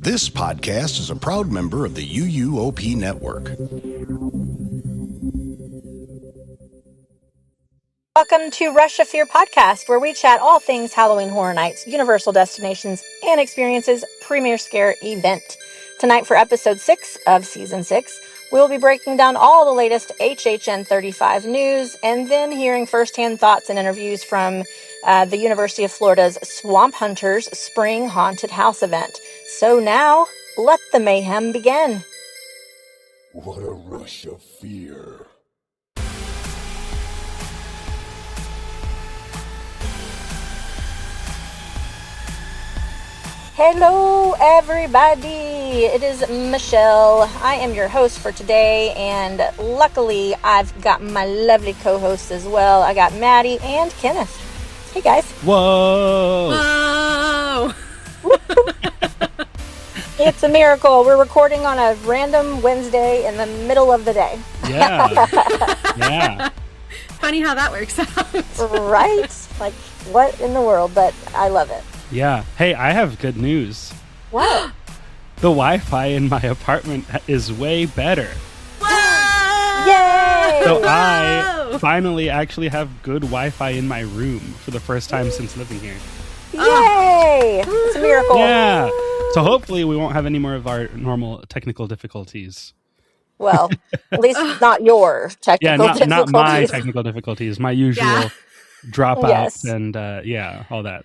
This podcast is a proud member of the UUOP Network. Welcome to Rush of Fear podcast, where we chat all things Halloween Horror Nights, Universal destinations, and experiences premiere scare event. Tonight for episode 6 of season 6, we'll be breaking down all the latest HHN 35 news and then hearing firsthand thoughts and interviews from the University of Florida's Swamp Hunters Spring Haunted House event. So now, let the mayhem begin. What a rush of fear. Hello, everybody. It is Michelle. I am your host for today, and luckily, I've got my lovely co-hosts as well. I got Maddie and Kenneth. Hey, guys. Whoa! It's a miracle. We're recording on a random Wednesday in the middle of the day. Yeah. Funny how that works out. Right? Like, what in the world? But I love it. Yeah. Hey, I have good news. What? The Wi-Fi in my apartment is way better. Whoa! Yay! So I finally actually have good Wi-Fi in my room for the first time since living here. Yay! It's a miracle. Yeah. So hopefully we won't have any more of our normal technical difficulties. Well, at least not your technical difficulties. Not my technical difficulties. My usual dropouts and all that.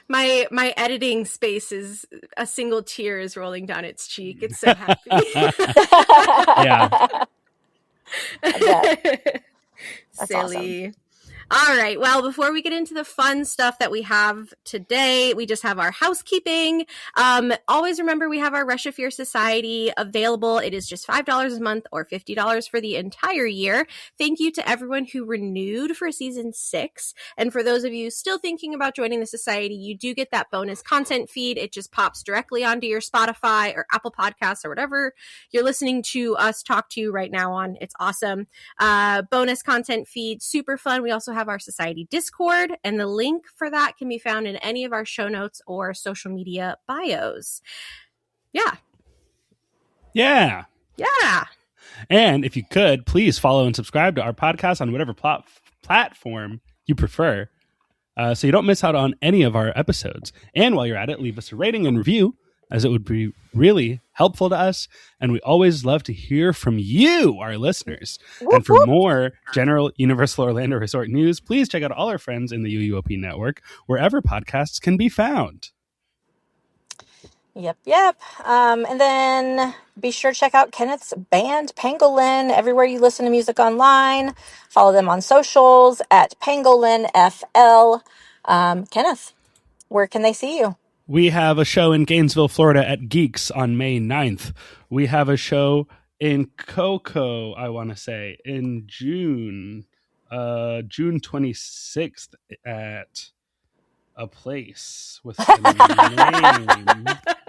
My editing space is a single tear is rolling down its cheek. It's so happy. Yeah. That's Silly. awesome. All right. Well, before we get into the fun stuff that we have today, we just have our housekeeping. Always remember we have our Rush of Fear Society available. It is just $5 a month or $50 for the entire year. Thank you to everyone who renewed for season 6. And for those of you still thinking about joining the society, you do get that bonus content feed. It just pops directly onto your Spotify or Apple Podcasts or whatever you're listening to us talk to you right now on. It's awesome. Bonus content feed, super fun. We also have our society Discord, and the link for that can be found in any of our show notes or social media bios. Yeah. And if you could, please follow and subscribe to our podcast on whatever platform you prefer, so you don't miss out on any of our episodes. And while you're at it, leave us a rating and review, as it would be really helpful to us. And we always love to hear from you, our listeners. And for more general Universal Orlando Resort news, please check out all our friends in the UUOP network, wherever podcasts can be found. Yep. And then be sure to check out Kenneth's band, Pangolin, everywhere you listen to music online. Follow them on socials at Pangolin FL. Kenneth, where can they see you? We have a show in Gainesville, Florida at Geeks on May 9th. We have a show in Cocoa, I want to say, in June 26th at a place with a name.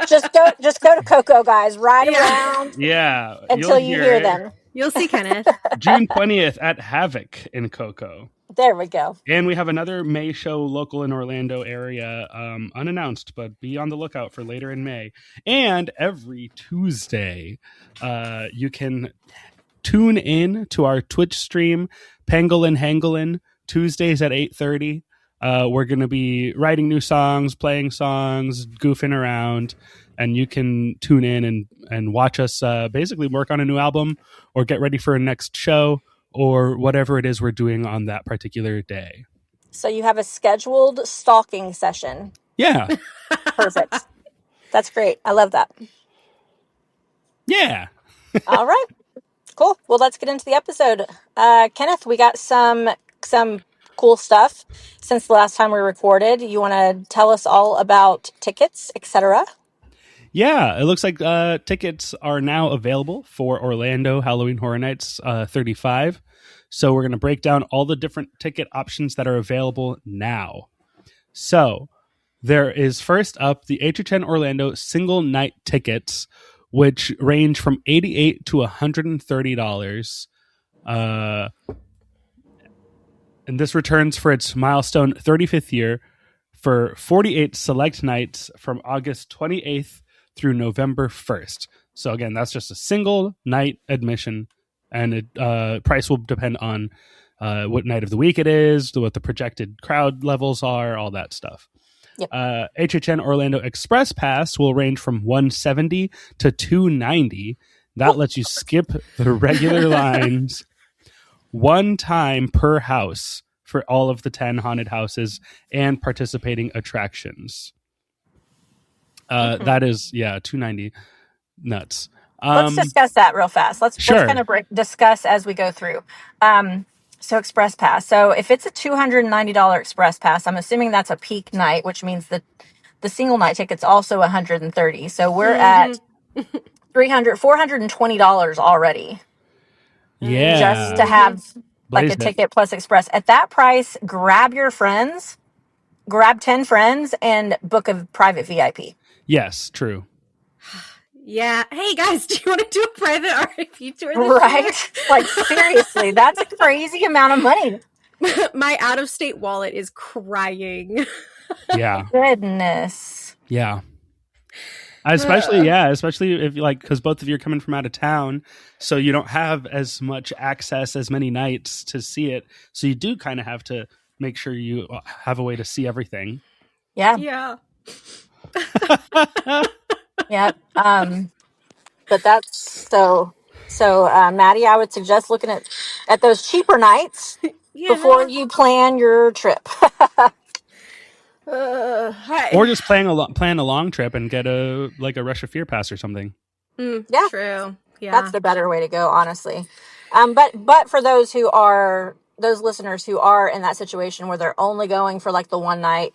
Just go to Cocoa, guys. Ride around. Yeah. Until you hear them. You'll see Kenneth. June 20th at Havoc in Cocoa. There we go. And we have another May show local in Orlando area, unannounced, but be on the lookout for later in May. And every Tuesday, you can tune in to our Twitch stream, Pangolin Hangolin, Tuesdays at 8:30. We're going to be writing new songs, playing songs, goofing around, and you can tune in and watch us basically work on a new album or get ready for a next show, or whatever it is we're doing on that particular day. So you have a scheduled stalking session. Yeah. Perfect. That's great. I love that. Yeah. All right. Cool. Well, let's get into the episode. Kenneth, we got some cool stuff since the last time we recorded. You want to tell us all about tickets, etc.? Yeah, it looks like tickets are now available for Orlando Halloween Horror Nights 35. So we're going to break down all the different ticket options that are available now. So there is first up the HHN Orlando single night tickets, which range from $88 to $130. And this returns for its milestone 35th year for 48 select nights from August 28th through November 1st. So again, that's just a single night admission, and it price will depend on what night of the week it is, what the projected crowd levels are, all that stuff. Yep. HHN Orlando Express Pass will range from $170 to $290. That lets you skip the regular lines one time per house for all of the 10 haunted houses and participating attractions. That is, $290. Nuts. Let's discuss that real fast. Let's kind of discuss as we go through. So Express Pass. So if it's a $290 Express Pass, I'm assuming that's a peak night, which means that the single night ticket's also $130. So we're at $420 already. Yeah. Just to have like a ticket plus Express. At that price, grab your friends, grab 10 friends, and book a private VIP. Yes, true. Yeah. Hey guys, do you want to do a private RIP tour this Right? year? Like seriously, that's a crazy amount of money. My out-of-state wallet is crying. Yeah. Goodness. Yeah. Especially if because both of you are coming from out of town, so you don't have as much access as many nights to see it. So you do kind of have to make sure you have a way to see everything. Yeah. Yeah. Yeah. But that's so Maddie, I would suggest looking at those cheaper nights before you plan your trip. Or just plan a long trip and get a Rush of Fear pass or something. Yeah. True. Yeah. That's the better way to go, honestly. But for those listeners who are in that situation where they're only going for like the one night,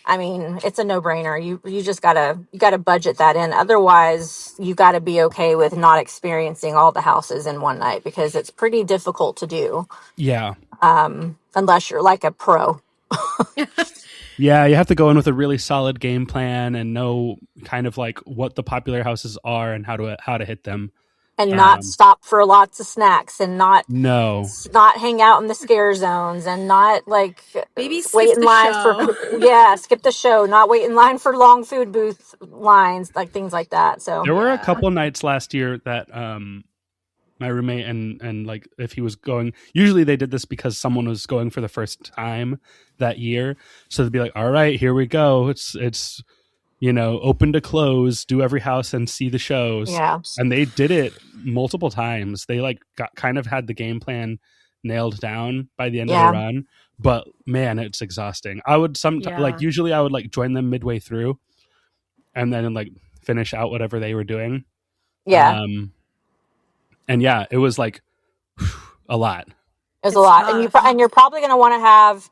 I mean, it's a no-brainer. You just gotta budget that in. Otherwise, you gotta be okay with not experiencing all the houses in one night, because it's pretty difficult to do. Yeah. Unless you're like a pro. Yeah, you have to go in with a really solid game plan and know kind of like what the popular houses are and how to hit them. And not stop for lots of snacks, and not hang out in the scare zones, and not like maybe wait in line skip the show, not wait in line for long food booth lines, like things like that. So there were a couple nights last year that my roommate and like if he was going, usually they did this because someone was going for the first time that year, so they'd be like, all right, here we go, it's open to close, do every house and see the shows. Yeah. And they did it multiple times. They had the game plan nailed down by the end of the run. But man, it's exhausting. I would usually I would join them midway through and then finish out whatever they were doing. Yeah. And yeah, it was a lot. It was a lot. And you're probably going to want to have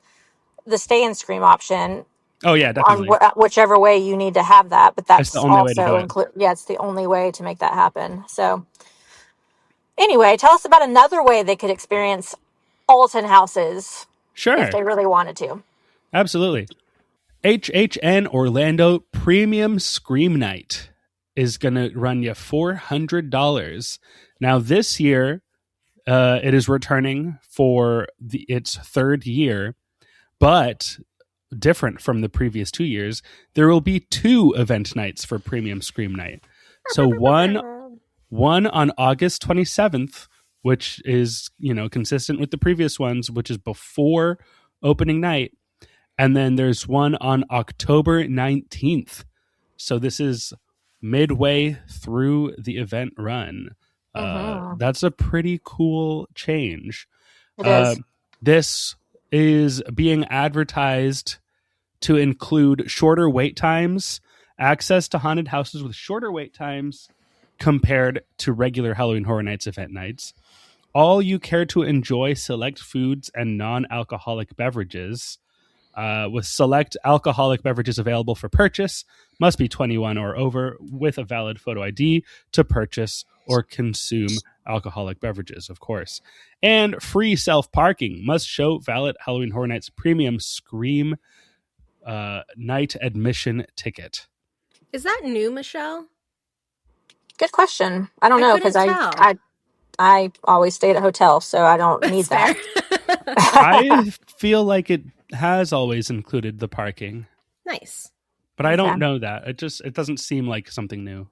the stay and scream option. Oh yeah, definitely. On whichever way you need to have that, but that's the only also way to do it. it's the only way to make that happen. So, anyway, tell us about another way they could experience all 10 houses. Sure, if they really wanted to. Absolutely. HHN Orlando Premium Scream Night is going to run you $400. Now this year, it is returning for its third year, but different from the previous 2 years, there will be 2 event nights for Premium Scream Night. So one on August 27th, which is, consistent with the previous ones, which is before opening night. And then there's one on October 19th. So this is midway through the event run. That's a pretty cool change. It is. This is being advertised to include shorter wait times, access to haunted houses with shorter wait times compared to regular Halloween Horror Nights event nights. All you care to enjoy select foods and non-alcoholic beverages, with select alcoholic beverages available for purchase, must be 21 or over with a valid photo ID to purchase or consume alcoholic beverages, of course. And free self-parking, must show valid Halloween Horror Nights Premium Scream night admission ticket. Is that new, Michelle? Good question. I don't know, because I always stay at a hotel, so I don't need that. I feel like it has always included the parking. Nice. But I don't Okay. know that. It doesn't seem like something new.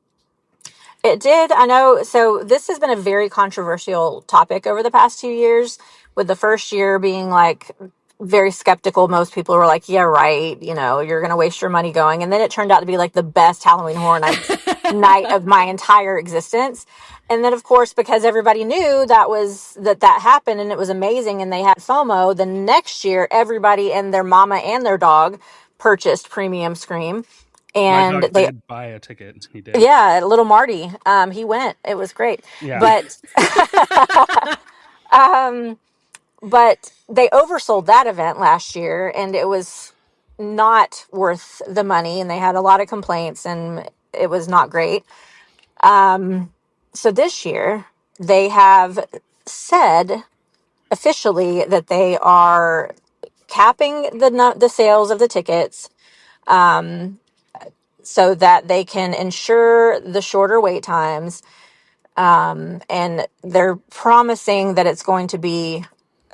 It did. I know. So this has been a very controversial topic over the past 2 years, with the first year being like very skeptical. Most people were like, yeah, right. You're going to waste your money going. And then it turned out to be like the best Halloween Horror Nights night of my entire existence. And then, of course, because everybody knew that happened and it was amazing and they had FOMO, the next year, everybody and their mama and their dog purchased Premium Scream. My And dog they did buy a ticket. He did. yeah, little Marty. He went. It was great. Yeah. But but they oversold that event last year and it was not worth the money and they had a lot of complaints and it was not great. So this year they have said officially that they are capping the sales of the tickets so that they can ensure the shorter wait times. And they're promising that it's going to be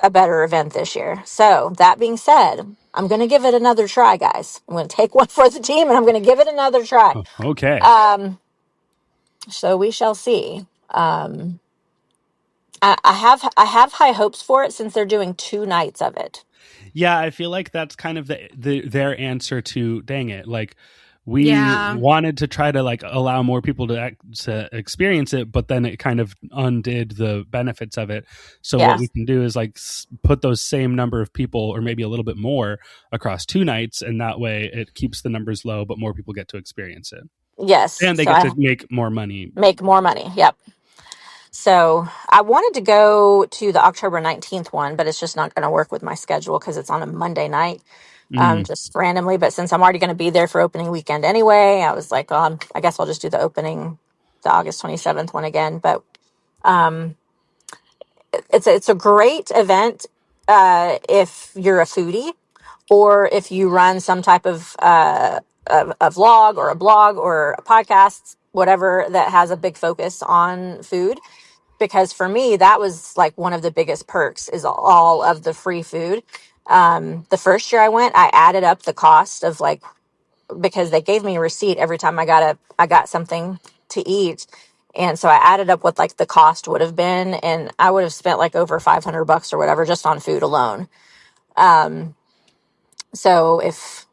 a better event this year. So that being said, I'm going to give it another try, guys. I'm going to take one for the team and I'm going to give it another try. Okay. So we shall see. I have high hopes for it since they're doing 2 nights of it. Yeah, I feel like that's kind of their answer to dang it. Like we Yeah. wanted to try to like allow more people to experience it, but then it kind of undid the benefits of it. So Yeah. what we can do is like put those same number of people or maybe a little bit more across 2 nights, and that way it keeps the numbers low, but more people get to experience it. Yes. And they So get I to make more money. make more money. Yep. So I wanted to go to the October 19th one, but it's just not going to work with my schedule because it's on a Monday night, just randomly. But since I'm already going to be there for opening weekend anyway, I was like, I guess I'll just do the August 27th one again. But it's a great event if you're a foodie or if you run some type of a vlog or a blog or a podcast, whatever that has a big focus on food. Because for me, that was like one of the biggest perks is all of the free food. The first year I went, I added up the cost of like, because they gave me a receipt every time I got something to eat. And so I added up what like the cost would have been, and I would have spent like over $500 or whatever just on food alone. So if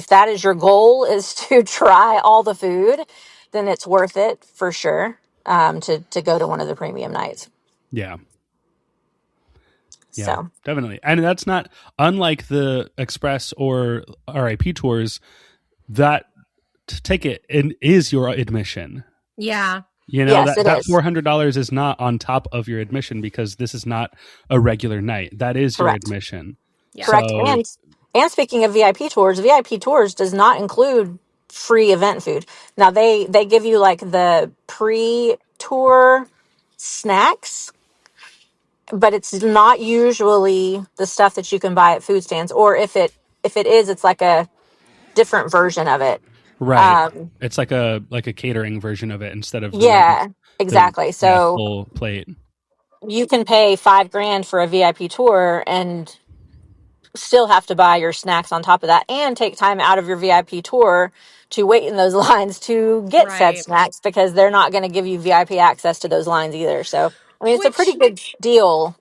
that is your goal is to try all the food, then it's worth it for sure. To go to one of the premium nights. Yeah. Yeah, So definitely. And that's not unlike the express or RIP tours. That ticket is your admission. Yeah. Yes, it that is. $400 is not on top of your admission because this is not a regular night. That is your Correct. admission. Yeah. Correct. So, And speaking of VIP tours does not include free event food. Now they give you like the pre-tour snacks, but it's not usually the stuff that you can buy at food stands. Or if it is, it's like a different version of it. right. It's like a catering version of it instead of Yeah, exactly. So full plate. you can pay $5,000 for a VIP tour and still have to buy your snacks on top of that and take time out of your VIP tour to wait in those lines to get said Right. snacks because they're not going to give you VIP access to those lines either. So, I mean, it's a pretty Which, good deal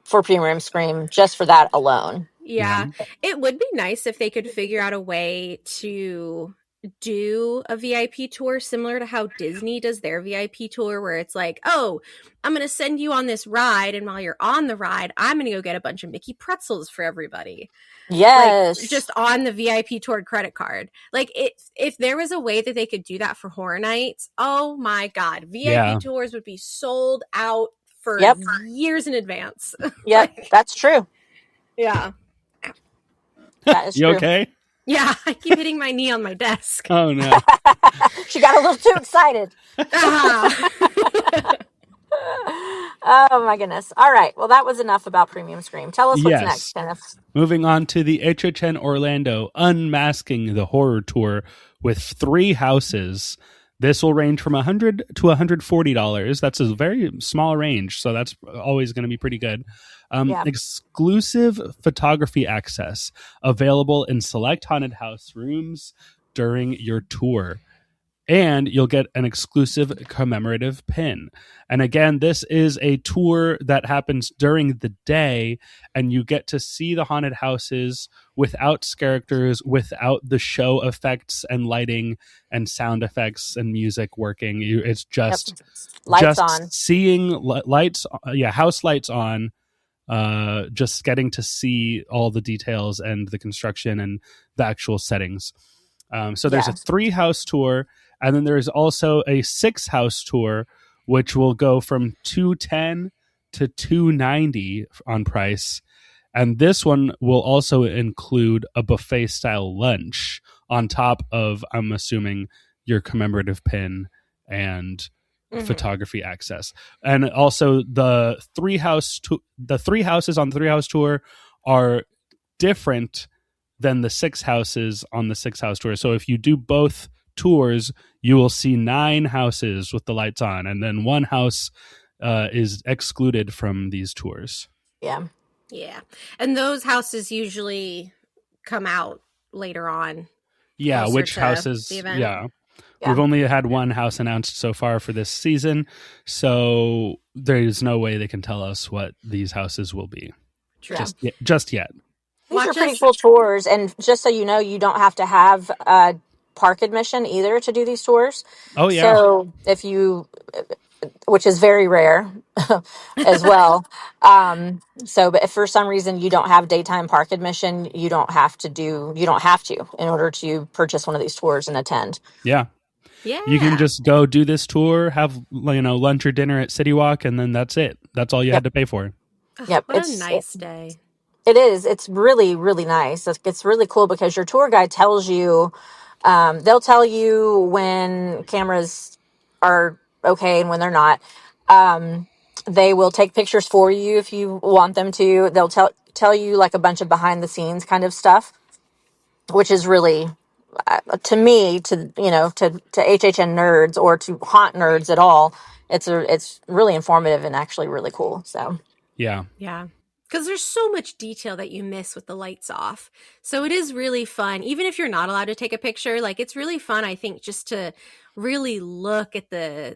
for Premium Scream just for that alone. yeah, it would be nice if they could figure out a way to do a VIP tour similar to how Disney does their VIP tour, where it's like, oh, I'm going to send you on this ride, and while you're on the ride, I'm going to go get a bunch of Mickey pretzels for everybody. Yes. Like, just on the VIP tour credit card. Like, if there was a way that they could do that for Horror Nights, oh my God, VIP tours would be sold out for years in advance. Yep, that's true. Yeah. That is You true. okay? Yeah, I keep hitting my knee on my desk. Oh no. She got a little too excited. Oh my goodness. All right. Well, that was enough about Premium Scream. Tell us what's next, Kenneth. Moving on to the HHN Orlando Unmasking the Horror Tour with 3 houses. This will range from $100 to $140. That's a very small range, so that's always going to be pretty good. Yeah. Exclusive photography access available in select haunted house rooms during your tour. And you'll get an exclusive commemorative pin. And again, this is a tour that happens during the day, and you get to see the haunted houses without characters, without the show effects and lighting and sound effects and music working. It's just Lights on. seeing lights, house lights on. Just getting to see all the details and the construction and the actual settings. So there's a 3-house tour. And then there's also a 6-house tour, which will go from $210 to $290 on price. And this one will also include a buffet style lunch on top of, I'm assuming, your commemorative pin and photography access. And also the 3 houses on the 3-house tour are different than the 6 houses on the 6-house tour. So if you do both tours, you will see 9 houses with the lights on, and then 1 house is excluded from these tours. Yeah. And those houses usually come out later on. Yeah, which houses? Yeah. We've only had 1 house announced so far for this season, so there's no way they can tell us what these houses will be. True. Just yet. These are pretty cool tours, and just so you know, you don't have to have park admission either to do these tours. Oh yeah. So if you, which is very rare as well. But if for some reason you don't have daytime park admission, you don't have to in order to purchase one of these tours and attend. Yeah. You can just go do this tour, have lunch or dinner at City Walk, and then that's it. That's all you had to pay for. Yep. What a nice day. It is. It's really, really nice. It's really cool because your tour guide tells you, they'll tell you when cameras are okay and when they're not. They will take pictures for you if you want them to. They'll tell you like a bunch of behind the scenes kind of stuff, which is really, to me, to HHN nerds or to haunt nerds at all, it's really informative and actually really cool. So yeah. Because there's so much detail that you miss with the lights off. So it is really fun. Even if you're not allowed to take a picture, like it's really fun, I think, just to really look at the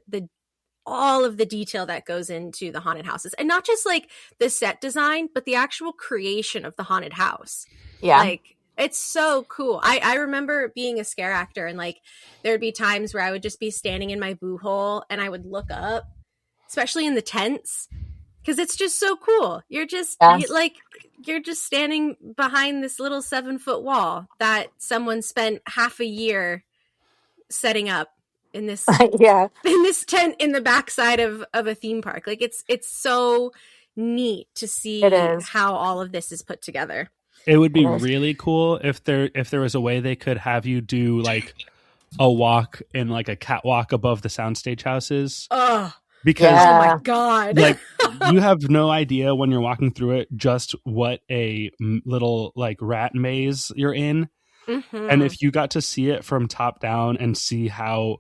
all of the detail that goes into the haunted houses. And not just like the set design, but the actual creation of the haunted house. Yeah. Like it's so cool. I remember being a scare actor, and like there'd be times where I would just be standing in my boo hole and I would look up, especially in the tents. Because it's just so cool. You're just you're just standing behind this little 7-foot wall that someone spent half a year setting up in this in this tent in the backside of a theme park. Like it's so neat to see how all of this is put together. It would be really cool if there was a way they could have you do like a walk in like a catwalk above the soundstage houses. Because oh my god, like you have no idea when you're walking through it just what a little like rat maze you're in. And if you got to see it from top down and see how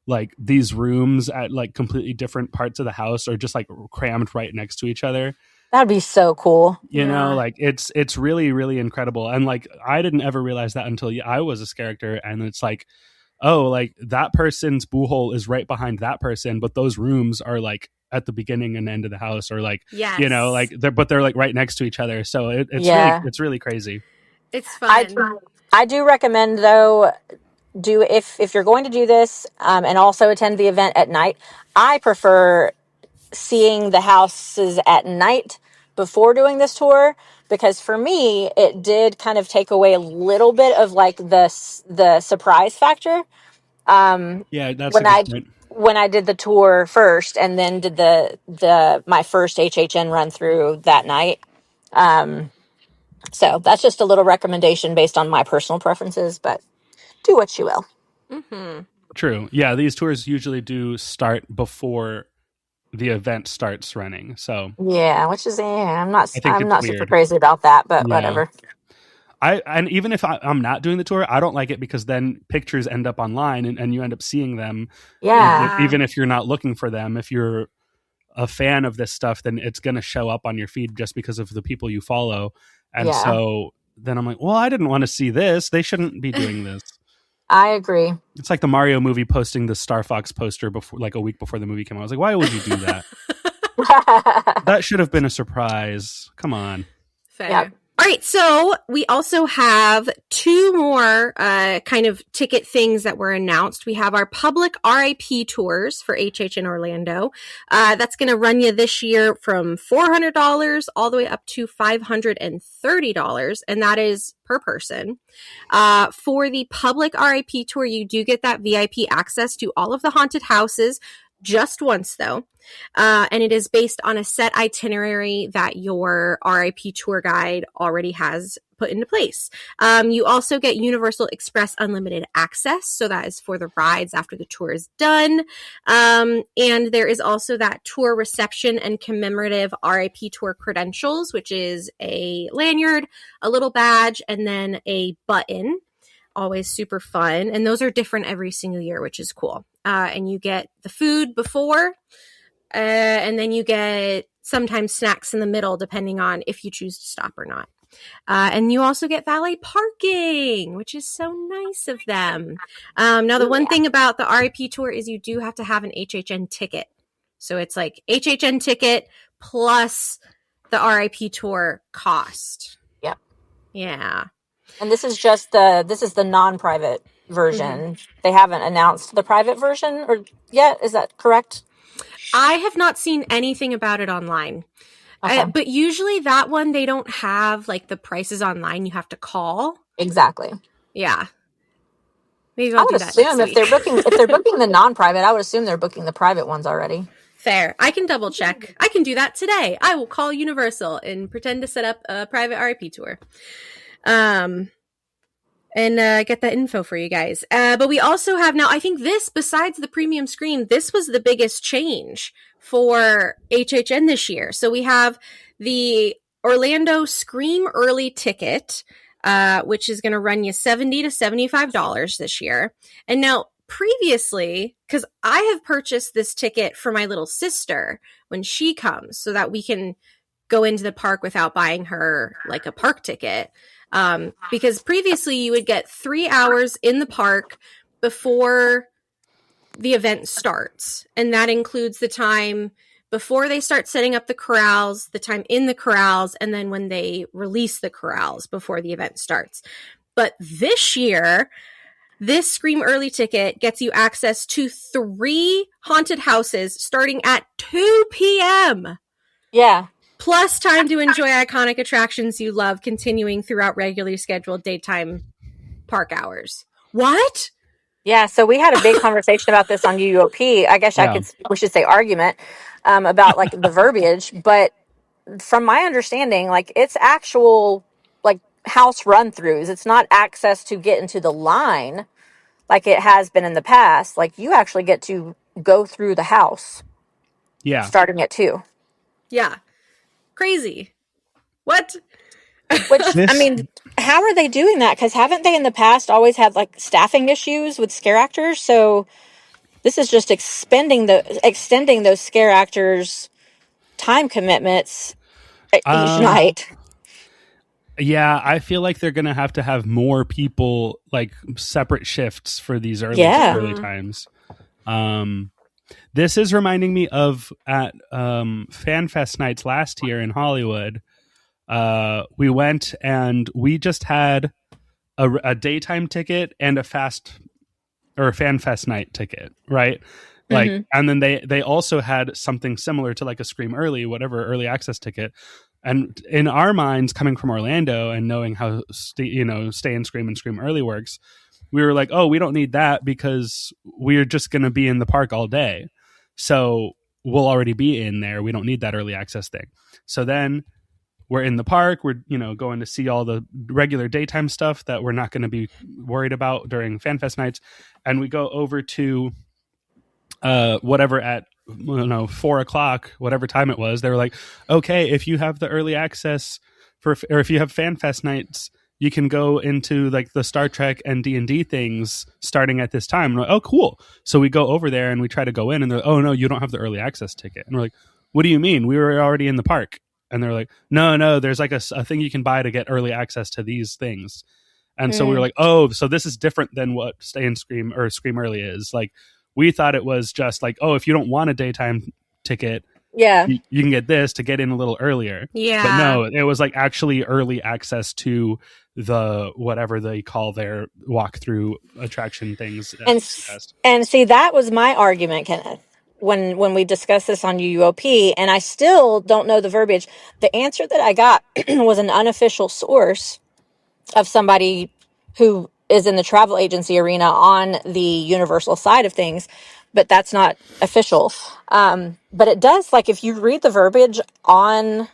like these rooms at like completely different parts of the house are just like crammed right next to each other, that'd be so cool. You know, like it's really, really incredible. And like I didn't ever realize that until I was a character, and it's like, oh, like that person's boo hole is right behind that person, but those rooms are like at the beginning and end of the house, or like, like they're like right next to each other. So it's really crazy. It's fun. I do recommend though, if you're going to do this, and also attend the event at night, I prefer seeing the houses at night before doing this tour, because for me it did kind of take away a little bit of like the surprise factor. That's when I did the tour first and then did my first HHN run through that night. So that's just a little recommendation based on my personal preferences, but do what you will. True. Yeah, these tours usually do start before the event starts running. So yeah, which is I'm not super crazy about that, but whatever. And even if I'm not doing the tour, I don't like it because then pictures end up online and you end up seeing them. Yeah. Even if you're not looking for them. If you're a fan of this stuff, then it's going to show up on your feed just because of the people you follow. And so then I'm like, well, I didn't want to see this. They shouldn't be doing this. I agree. It's like the Mario movie posting the Star Fox poster before, like a week before the movie came out. I was like, why would you do that? That should have been a surprise. Come on. Fair. Yep. All right, so we also have two more kind of ticket things that were announced. We have our public RIP tours for HHN Orlando. That's going to run you this year from $400 all the way up to $530, and that is per person. For the public RIP tour, you do get that VIP access to all of the haunted houses, just once though. And it is based on a set itinerary that your RIP tour guide already has put into place. You also get Universal Express Unlimited access. So that is for the rides after the tour is done. And there is also that tour reception and commemorative RIP tour credentials, which is a lanyard, a little badge, and then a button. Always super fun. And those are different every single year, which is cool. And you get the food before, and then you get sometimes snacks in the middle, depending on if you choose to stop or not. And you also get valet parking, which is so nice of them. Now, the one thing about the RIP tour is you do have to have an HHN ticket. So it's like HHN ticket plus the RIP tour cost. Yep. Yeah. And this is just the non-private version. Mm-hmm. They haven't announced the private version or yet. Is that correct? I have not seen anything about it online. Okay. But usually that one, they don't have like the prices online. You have to call. Exactly. Yeah. Maybe I would assume if they're booking the non-private, I would assume they're booking the private ones already. Fair. I can double check. I can do that today. I will call Universal and pretend to set up a private RIP tour. And get that info for you guys. But we also have now, I think this, besides the premium screen, this was the biggest change for HHN this year. So we have the Orlando Scream Early ticket, which is going to run you $70 to $75 this year. And now previously, because I have purchased this ticket for my little sister when she comes so that we can go into the park without buying her like a park ticket. Because previously you would get 3 hours in the park before the event starts. And that includes the time before they start setting up the corrals, the time in the corrals, and then when they release the corrals before the event starts. But this year, this Scream Early ticket gets you access to 3 haunted houses starting at 2 p.m. Yeah. Plus time to enjoy iconic attractions you love, continuing throughout regularly scheduled daytime park hours. What? Yeah, so we had a big conversation about this on UUOP. I guess we should say argument about like the verbiage. But from my understanding, like it's actual like house run-throughs. It's not access to get into the line like it has been in the past. Like you actually get to go through the house. Yeah. Starting at 2. Yeah. Crazy. What? Which, I mean, how are they doing that? Because haven't they in the past always had like staffing issues with scare actors? So this is just extending those scare actors' time commitments each night. Yeah, I feel like they're going to have more people, like separate shifts for these early times. This is reminding me of at FanFest nights last year in Hollywood. We went and we just had a daytime ticket and a FanFest night ticket, right? Like, and then they also had something similar to like a Scream Early, whatever early access ticket. And in our minds, coming from Orlando and knowing how Stay and Scream Early works, we were like, oh, we don't need that because we're just going to be in the park all day. So we'll already be in there. We don't need that early access thing. So then we're in the park. We're, going to see all the regular daytime stuff that we're not going to be worried about during FanFest nights. And we go over to whatever at 4:00, whatever time it was. They were like, okay, if you have the early access or if you have FanFest nights, you can go into like the Star Trek and D&D things starting at this time. And we're like, oh, cool. So we go over there and we try to go in, and they're like, oh, no, you don't have the early access ticket. And we're like, what do you mean? We were already in the park. And they're like, no, there's like a thing you can buy to get early access to these things. And so we were like, oh, so this is different than what Stay and Scream or Scream Early is. Like, we thought it was just like, oh, if you don't want a daytime ticket, you can get this to get in a little earlier. Yeah. But no, it was like actually early access to the whatever they call their walkthrough attraction things. And see, that was my argument, Kenneth, when we discussed this on UUOP, and I still don't know the verbiage. The answer that I got was an unofficial source of somebody who is in the travel agency arena on the Universal side of things, but that's not official. But it does, like, if you read the verbiage online,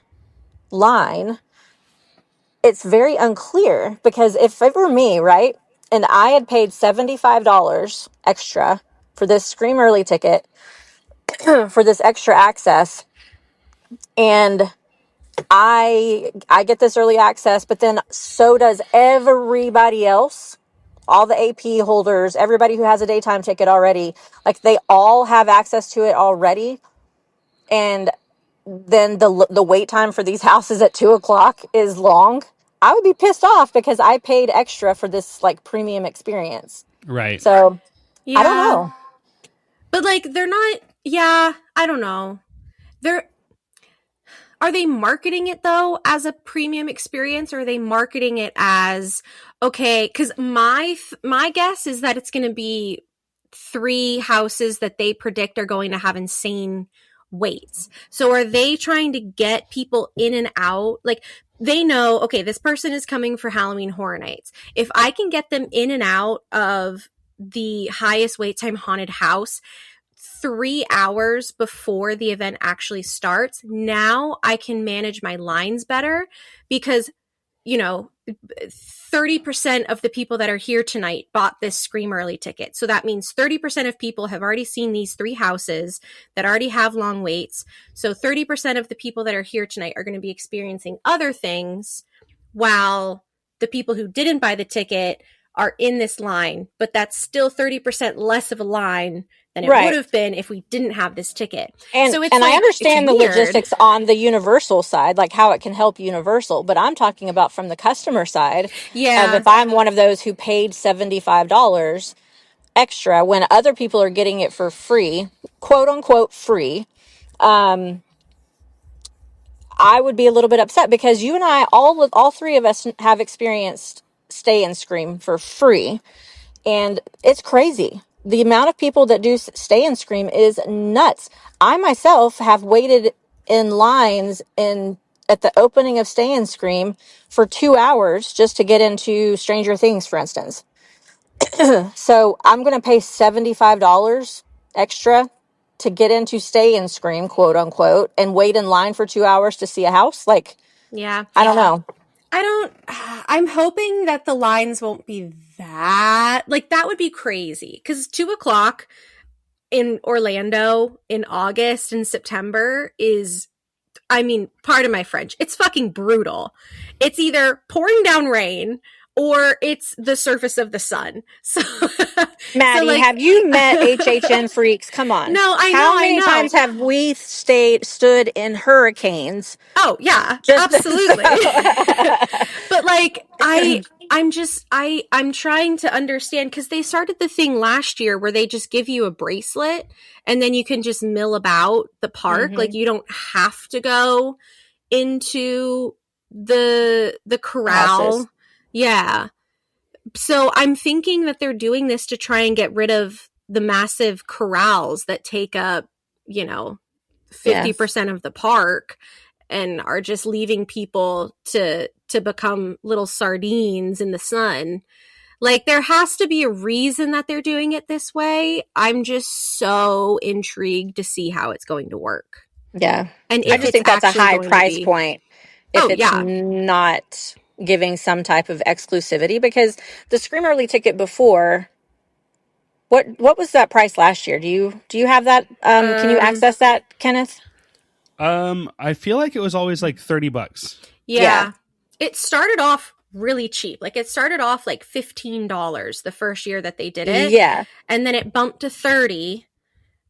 it's very unclear, because if it were me, right, and I had paid $75 extra for this Scream Early ticket for this extra access, and I get this early access, but then so does everybody else, all the AP holders, everybody who has a daytime ticket already, like they all have access to it already, and then the wait time for these houses at 2:00 is long. I would be pissed off because I paid extra for this like premium experience. Right. So Yeah. I don't know. But like they're not, yeah, I don't know. Are they marketing it though as a premium experience, or are they marketing it as, okay, because my guess is that it's going to be 3 houses that they predict are going to have insane waits. So are they trying to get people in and out? Like, they know, okay, this person is coming for Halloween Horror Nights. If I can get them in and out of the highest wait time haunted house 3 hours before the event actually starts, now I can manage my lines better, because, you know, 30% of the people that are here tonight bought this Scream Early ticket. So that means 30% of people have already seen these 3 houses that already have long waits. So 30% of the people that are here tonight are going to be experiencing other things, while the people who didn't buy the ticket are in this line, but that's still 30% less of a line than it would have been if we didn't have this ticket. And, so it's and like, I understand the weird. logistics on the Universal side, like how it can help Universal, but I'm talking about from the customer side. Yeah. If I'm one of those who paid $75 extra when other people are getting it for free, quote unquote free, I would be a little bit upset, because you and I, all 3 of us have experienced Stay and Scream for free. And it's crazy. The amount of people that do Stay and Scream is nuts. I myself have waited in lines at the opening of Stay and Scream for 2 hours just to get into Stranger Things, for instance. So I'm going to pay $75 extra to get into Stay and Scream, quote unquote, and wait in line for 2 hours to see a house. Like, yeah, I don't know. I'm hoping that the lines won't be that, like, that would be crazy, because 2:00 in Orlando in August and September is, I mean, pardon my French, it's fucking brutal. It's either pouring down rain or it's the surface of the sun. So, Maddie, like, have you met HHN freaks? Come on. No, I know. How many times have we stood in hurricanes? Oh yeah, absolutely. But like, I'm trying to understand, because they started the thing last year where they just give you a bracelet and then you can just mill about the park. Like, you don't have to go into the corral. Houses. Yeah. So I'm thinking that they're doing this to try and get rid of the massive corrals that take up, 50% of the park, and are just leaving people to become little sardines in the sun. Like, there has to be a reason that they're doing it this way. I'm just so intrigued to see how it's going to work. Yeah. And I just think that's a high price point if it's not giving some type of exclusivity, because the Scream Early ticket before, what was that price last year? Do you have that? Can you access that, Kenneth? I feel like it was always like $30. Yeah. It started off really cheap. Like it started off like $15 the first year that they did it. Yeah. And then it bumped to 30.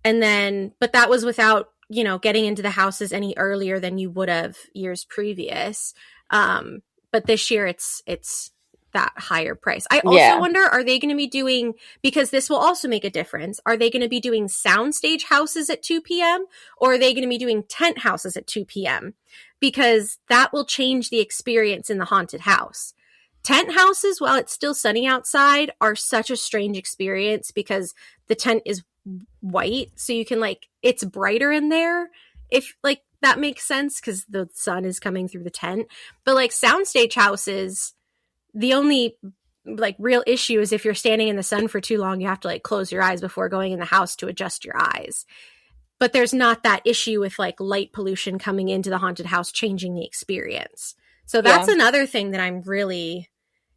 And then, but that was without, you know, getting into the houses any earlier than you would have years previous. But this year it's that higher price. I also wonder, are they going to be doing, because this will also make a difference, are they going to be doing soundstage houses at 2 p.m. or are they going to be doing tent houses at 2 p.m.? Because that will change the experience in the haunted house. Tent houses, while it's still sunny outside, are such a strange experience because the tent is white. So you can like, it's brighter in there. If like that makes sense because the sun is coming through the tent. But like soundstage houses, the only like real issue is if you're standing in the sun for too long, you have to like close your eyes before going in the house to adjust your eyes. But there's not that issue with like light pollution coming into the haunted house, changing the experience. So that's another thing that I'm really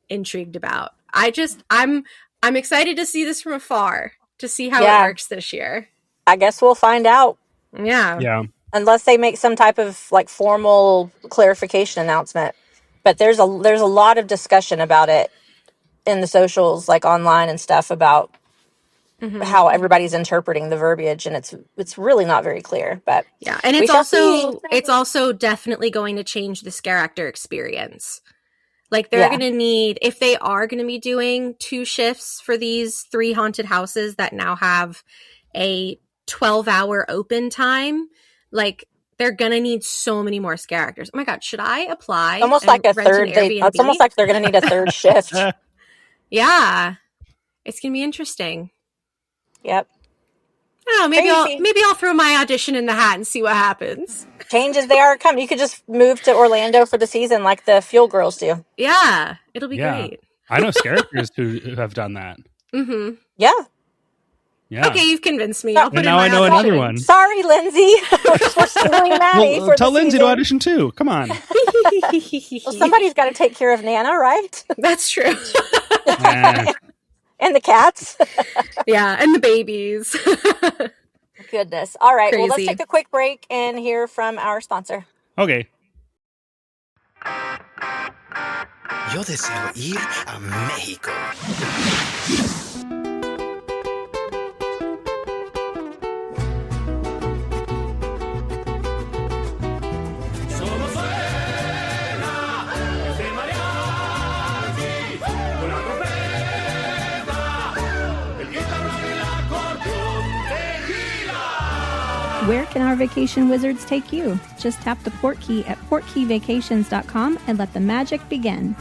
intrigued about. I'm excited to see this from afar to see how it works this year. I guess we'll find out. Yeah. Unless they make some type of like formal clarification announcement. But there's a lot of discussion about it in the socials, like online and stuff, about how everybody's interpreting the verbiage, and it's really not very clear. But yeah, and it's also definitely going to change the scare actor experience. Like they're going to need, if they are going to be doing 2 shifts for these 3 haunted houses that now have a 12-hour open time, like they're going to need so many more scare actors. Oh my God, should I apply? Almost like a third. It's almost like they're going to need a third shift. Yeah, it's going to be interesting. Yep. I don't know, maybe I'll throw my audition in the hat and see what happens. Changes, they are coming. You could just move to Orlando for the season like the Fuel Girls do. Yeah, it'll be great. I know characters who have done that. Mm-hmm. Yeah. Okay, you've convinced me. And now I know another one. Sorry, Lindsay. We're stealing Maddie for tell the Lindsay season. to audition too. Come on. Well, somebody's got to take care of Nana, right? That's true. And the cats. Yeah, and the babies. Goodness. All right. Crazy. Well, let's take a quick break and hear from our sponsor. Okay. Yo deseo ir a México. Where can our vacation wizards take you? Just tap the port key at portkeyvacations.com and let the magic begin.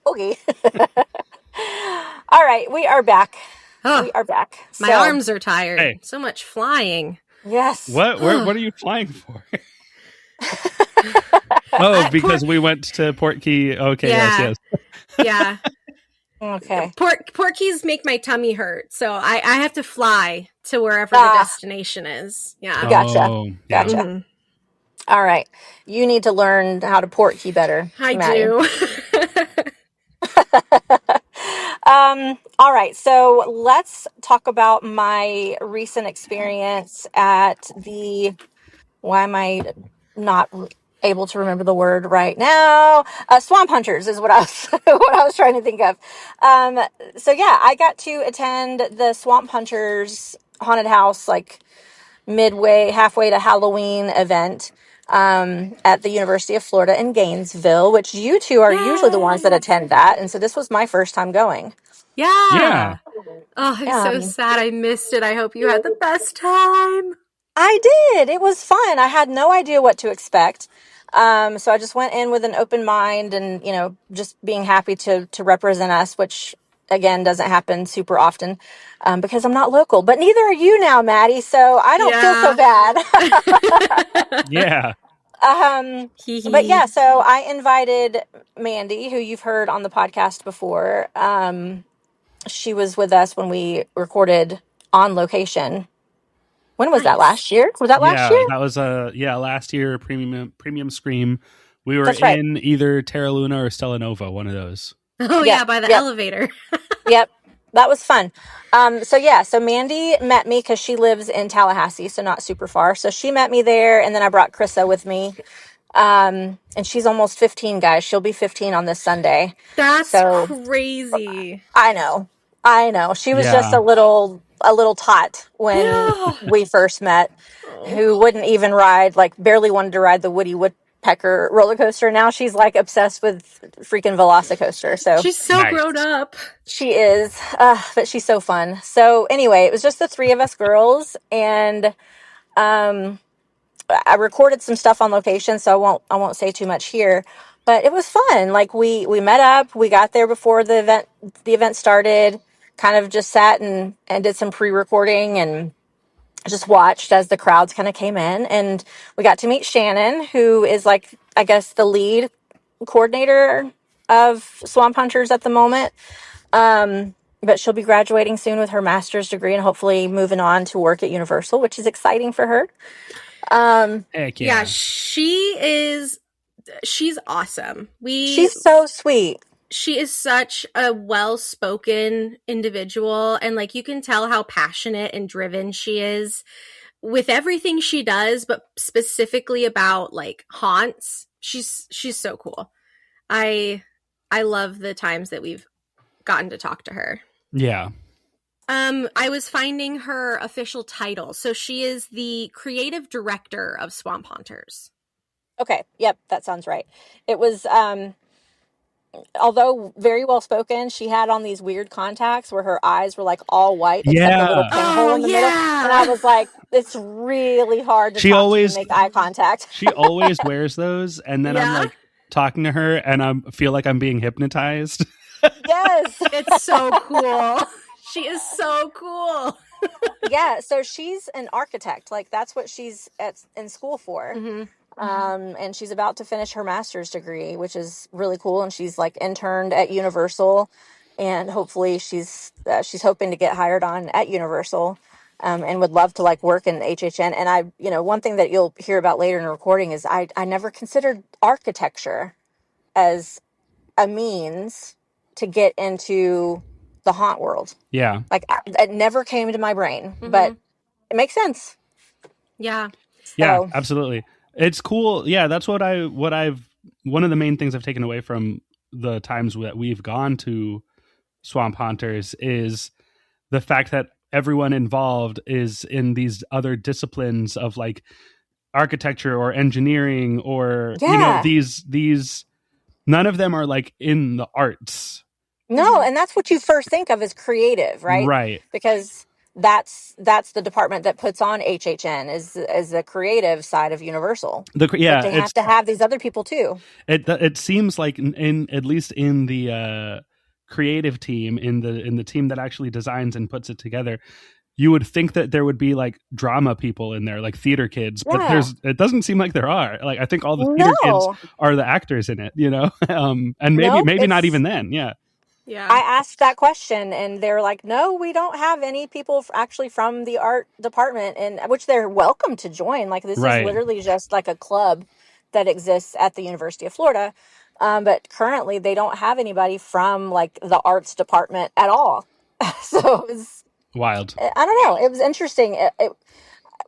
Okay. All right. We are back. We are back. My arms are tired. Hey. So much flying. Yes. What are you flying for? Because we went to Port Key. Okay, yes. Yeah. Okay. Port Keys make my tummy hurt, so I have to fly to wherever the destination is. Yeah. Gotcha. Yeah. Mm-hmm. All right. You need to learn how to port key better. I Maddie. do. All right. So let's talk about my recent experience at the, why am I not able to remember the word right now? Swamp Hunters is what I was what I was trying to think of. So yeah, I got to attend the Swamp Hunters haunted house, like halfway to Halloween event at the University of Florida in Gainesville, which you two are usually the ones that attend that. And so this was my first time going. Yeah. Oh, I'm so sad I missed it. I hope you had the best time. I did. It was fun. I had no idea what to expect. So I just went in with an open mind and, just being happy to represent us, which again doesn't happen super often because I'm not local, but neither are you now, Maddie. So I don't feel so bad. Yeah. But yeah, so I invited Mandy, who you've heard on the podcast before. She was with us when we recorded on location. When was that? Last year? Was that last year? That was last year. Premium Scream. We were in either Terra Luna or Stella Nova, one of those. Oh yeah, by the elevator. Yep. That was fun. So Mandy met me because she lives in Tallahassee, so not super far. So she met me there, and then I brought Krissa with me. And she's almost 15, guys. She'll be 15 on this Sunday. That's So crazy. I know. I know. She was just Yeah. a little tot when Yeah. we first met, Oh. who wouldn't even ride, like barely wanted to ride the Woody Woodpecker roller coaster. Now she's like obsessed with freaking Velocicoaster. So She's so Nice. grown up. she is, but she's so fun. So anyway, it was just the three of us girls, and um, I recorded some stuff on location, so I won't say too much here. But it was fun. Like we met up, we got there before the event started. Kind of just sat and did some pre-recording and just watched as the crowds kind of came in, and we got to meet Shannon, who is like, I guess, the lead coordinator of Swamp Hunters at the moment. But she'll be graduating soon with her master's degree and hopefully moving on to work at Universal, which is exciting for her. Heck Yeah, yeah. she's awesome. She's so sweet. She is such a well-spoken individual, and like you can tell how passionate and driven she is with everything she does, but specifically about like haunts. She's so cool. I love the times that we've gotten to talk to her. Yeah. I was finding her official title. So she is the creative director of Swamp Hunters. Okay, yep, that sounds right. It was, although very well spoken, she had on these weird contacts where her eyes were like all white except a little Yeah. pinhole Oh in the middle. And I yeah. was like, it's really hard to She talk to you and always make eye contact. she always wears those, and then I'm Yeah. like talking to her and I feel like I'm being hypnotized. Yes. It's so cool. She is so cool. Yeah, so she's an architect. Like that's what she's in school for. Mm-hmm. And she's about to finish her master's degree, which is really cool. And she's like interned at Universal, and hopefully she's hoping to get hired on at Universal, and would love to like work in HHN. And one thing that you'll hear about later in the recording is I never considered architecture as a means to get into the haunt world. Yeah. Like it never came to my brain, but it makes sense. Yeah. Yeah, So absolutely. It's cool. Yeah, that's what I've one of the main things I've taken away from the times that we've gone to Swamp Hunters is the fact that everyone involved is in these other disciplines of like architecture or engineering or yeah. these none of them are like in the arts. No, and that's what you first think of as creative, right? Right. Because that's the department that puts on HHN is the creative side of Universal. But they have to have these other people too. It seems like in at least in the creative team, in the team that actually designs and puts it together, you would think that there would be like drama people in there, like theater kids, but Yeah. it doesn't seem like there are. Like I think all the theater kids are the actors in it, and maybe not even then. Yeah. Yeah. I asked that question, and they're like, "No, we don't have any people actually from the art department," and which they're welcome to join. Like this is Right. literally just like a club that exists at the University of Florida, but currently they don't have anybody from like the arts department at all. So it was Wild. I don't know. It was interesting.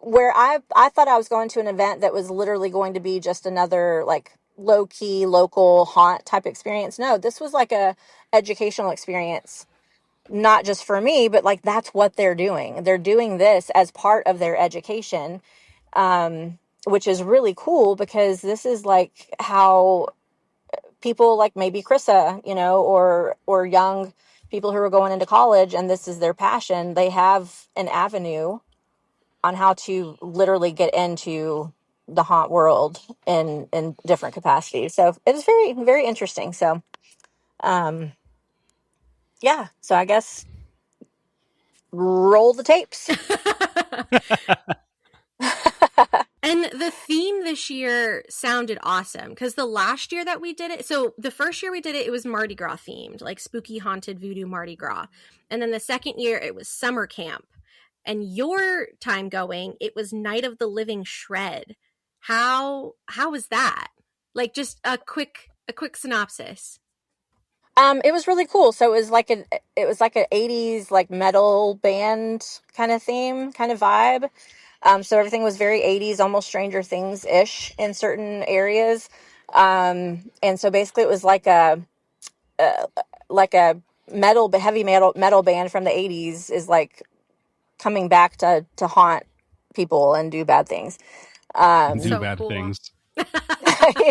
Where I thought I was going to an event that was literally going to be just another like low key local haunt type experience. No, this was like a educational experience, not just for me, but like that's what they're doing. They're doing this as part of their education, which is really cool because this is like how people like maybe Krissa, or young people who are going into college and this is their passion. They have an avenue on how to literally get into the haunt world in different capacities. So it was very, very interesting. So, yeah. So I guess roll the tapes. And the theme this year sounded awesome because the last year that we did it, so the first year we did it, it was Mardi Gras themed, like spooky, haunted voodoo Mardi Gras. And then the second year it was summer camp. And your time going, it was Night of the Living Shred. How was that? Like just a quick synopsis. It was really cool. So it was like an 80s like metal band kind of theme, kind of vibe. So everything was very 80s, almost Stranger Things-ish in certain areas. And so basically it was like a heavy metal band from the 80s is like coming back to haunt people and do bad things. And do So bad cool. things.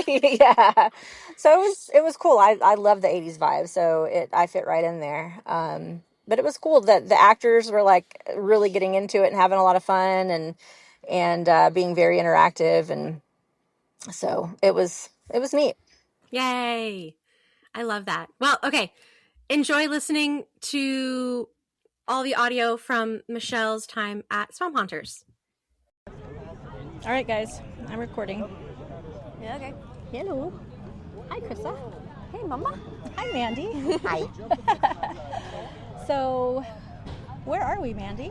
Yeah. So it was cool. I love the 80s vibe, so I fit right in there. But it was cool that the actors were like really getting into it and having a lot of fun and being very interactive, and so it was neat. Yay. I love that. Well, okay. Enjoy listening to all the audio from Michelle's time at Swamp Haunters. All right, guys, I'm recording. Yeah, okay. Hello. Hi, Krista. Hey, Mama. Hi, Mandy. Hi. So, where are we, Mandy?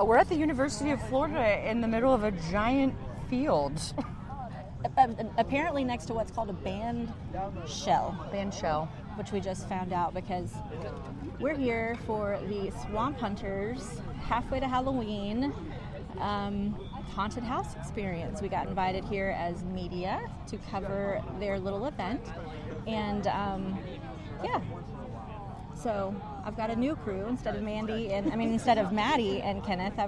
We're at the University of Florida in the middle of a giant field. Apparently next to what's called a band shell, which we just found out because we're here for the Swamp Hunters halfway to Halloween haunted house experience. We got invited here as media to cover their little event, and yeah. So I've got a new crew instead of Maddie and Kenneth. I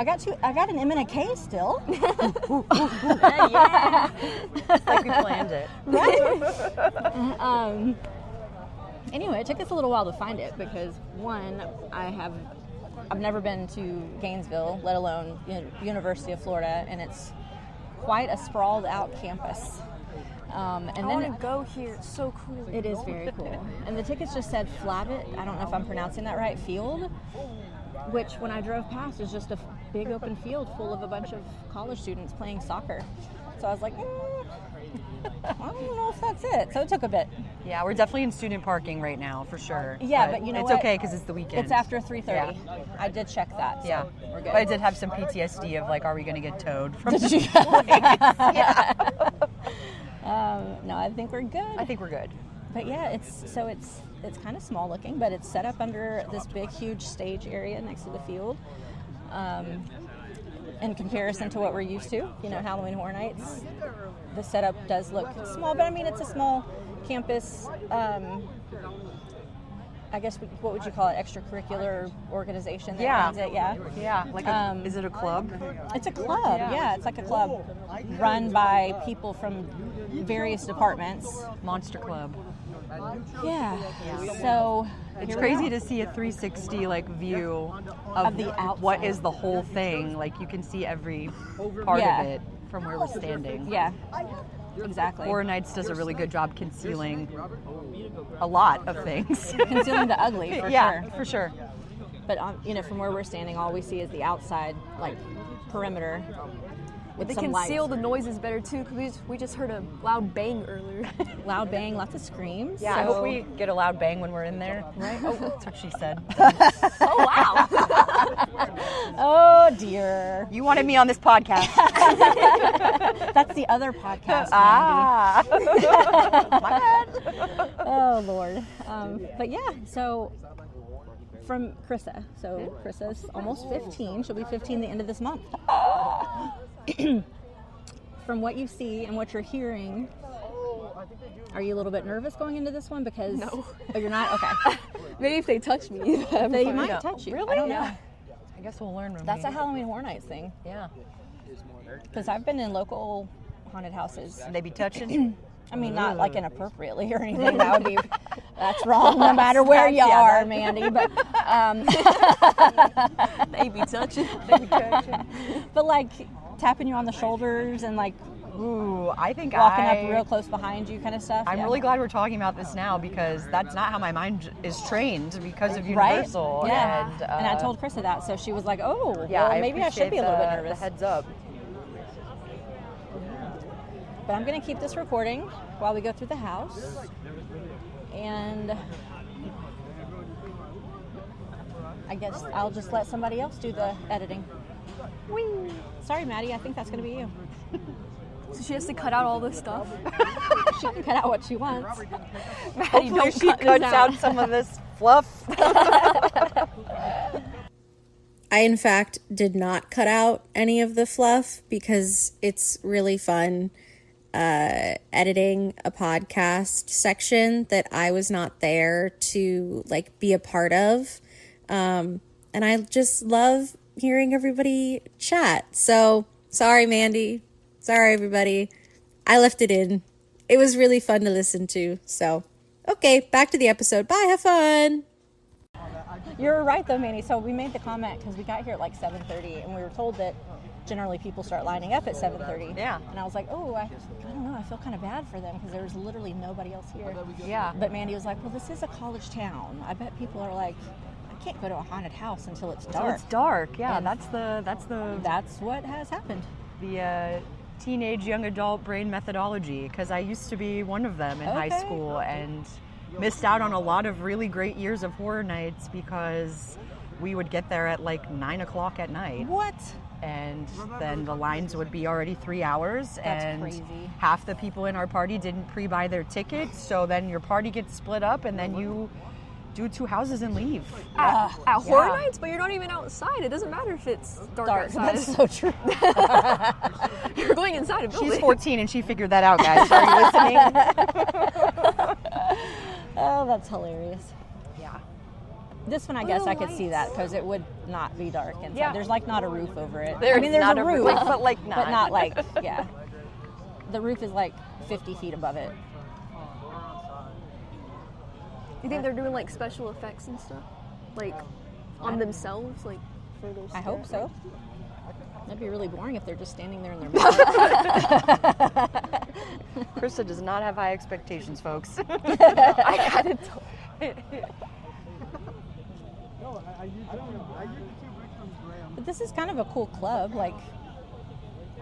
got an M and a K still. Yeah. It's like we planned it. Right. Anyway, it took us a little while to find it because one, I've never been to Gainesville, let alone University of Florida, and it's quite a sprawled out campus. And I want to go here. It's so cool. It is very cool. And the tickets just said Flabbit, I don't know if I'm pronouncing that right, field, which when I drove past is just a big open field full of a bunch of college students playing soccer. So I was like, I don't know if that's it. So it took a bit. Yeah, we're definitely in student parking right now, for sure. Yeah, but you know it's what? okay because it's the weekend. It's after 3:30. Yeah. I did check that. So Yeah, we're good. but I did have some PTSD of like, are we going to get towed from Did this you? place? Yeah. No, I think we're good. I think we're good. But yeah, it's kind of small looking, but it's set up under this big, huge stage area next to the field. In comparison to what we're used to, Halloween Horror Nights, the setup does look small, but I mean, it's a small campus. I guess, what would you call it? Extracurricular organization that runs it, yeah? Yeah, like is it a club? It's a club, yeah. It's like a club run by people from various departments. Monster Club. Yeah. So it's crazy to see a 360 like view of the outside. What is the whole thing. Like you can see every part of it from where we're standing. Yeah. Exactly. Horror Nights does a really good job concealing a lot of things. Concealing the ugly, for sure. Yeah, for sure. But from where we're standing, all we see is the outside, like, perimeter. With They some conceal lights. the noises better too, because we just heard a loud bang earlier. Loud bang, lots of screams. Yeah, so. I hope we get a loud bang when we're in there. Right? Oh, that's what she said. Oh wow! Oh dear. You wanted me on this podcast. That's the other podcast. Ah. My bad. Oh Lord. But yeah, so from Krista. So Krissa's almost 15. She'll be 15 the end of this month. From what you see and what you're hearing, are you a little bit nervous going into this one? Because No. Oh, you're not? Okay. Maybe if they touch me, They might touch you. Really? I don't know. Yeah. I guess we'll learn. That's a Halloween Horror Nights thing. Yeah. Because I've been in local haunted houses. They be touching. I mean, not like inappropriately or anything. That's wrong no matter where you are, Mandy. But they be touching. but like tapping you on the shoulders and like Ooh, I think walking up real close behind you kind of stuff. I'm yeah. really glad we're talking about this now because that's not how my mind is trained because of Right? Universal. Yeah. And, I told Krista that, so she was like, "Oh, yeah, well, maybe I should be a little bit the nervous." heads up. But I'm going to keep this recording while we go through the house, and I guess I'll just let somebody else do the editing. Whee! Sorry, Maddie. I think that's going to be you. So she has to cut out all this stuff. She can cut out what she wants. Maddie, hopefully she cuts out some of this fluff. I, in fact, did not cut out any of the fluff because it's really fun editing a podcast section that I was not there to, like, be a part of. And I just love hearing everybody chat. So, sorry, Mandy. Sorry, everybody. I left it in. It was really fun to listen to. So, okay, back to the episode. Bye, have fun. You're right, though, Manny. So we made the comment because we got here at like 7:30, and we were told that generally people start lining up at 7:30. Yeah. And I was like, oh, I don't know. I feel kind of bad for them because there's literally nobody else here. Yeah. But Mandy was like, well, this is a college town. I bet people are like, I can't go to a haunted house until it's dark. So it's dark. Yeah, And that's what has happened. the teenage young adult brain methodology, because I used to be one of them in high school and missed out on a lot of really great years of horror nights because we would get there at like 9 o'clock at night. What? And then the lines would be already 3 hours. That's and crazy. half the people in our party didn't pre-buy their tickets, so then your party gets split up and then you do 2 houses and leave. At horror nights, but you're not even outside. It doesn't matter if it's dark outside. That's so true. You're going inside a building. She's 14 and she figured that out, guys. Are you listening? Oh, that's hilarious. Yeah. This one, I guess I could see that because it would not be dark inside. Yeah. There's like not a roof over it. There's I mean, there's not a a roof, roof, but, like, but not like, yeah. The roof is like 50 feet above it. You think they're doing like special effects and stuff, like on themselves, like for those? I hope so. That'd be really boring if they're just standing there in their Krista does not have high expectations, folks. I got it. But this is kind of a cool club. Like,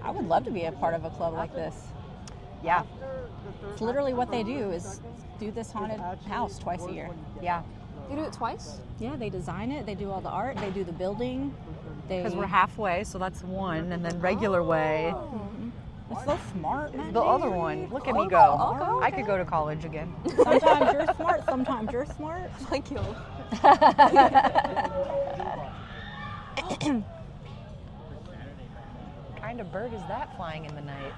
I would love to be a part of a club like this. Yeah. It's literally what they do is do this haunted house twice a year. Yeah. They do it twice? Yeah, they design it, they do all the art, they do the building. Because we're halfway, so that's one, and then regular way. That's so smart, man. The other one. Look at me go. I could go to college again. Sometimes you're smart, sometimes you're smart. Thank you. What kind of bird is that flying in the night?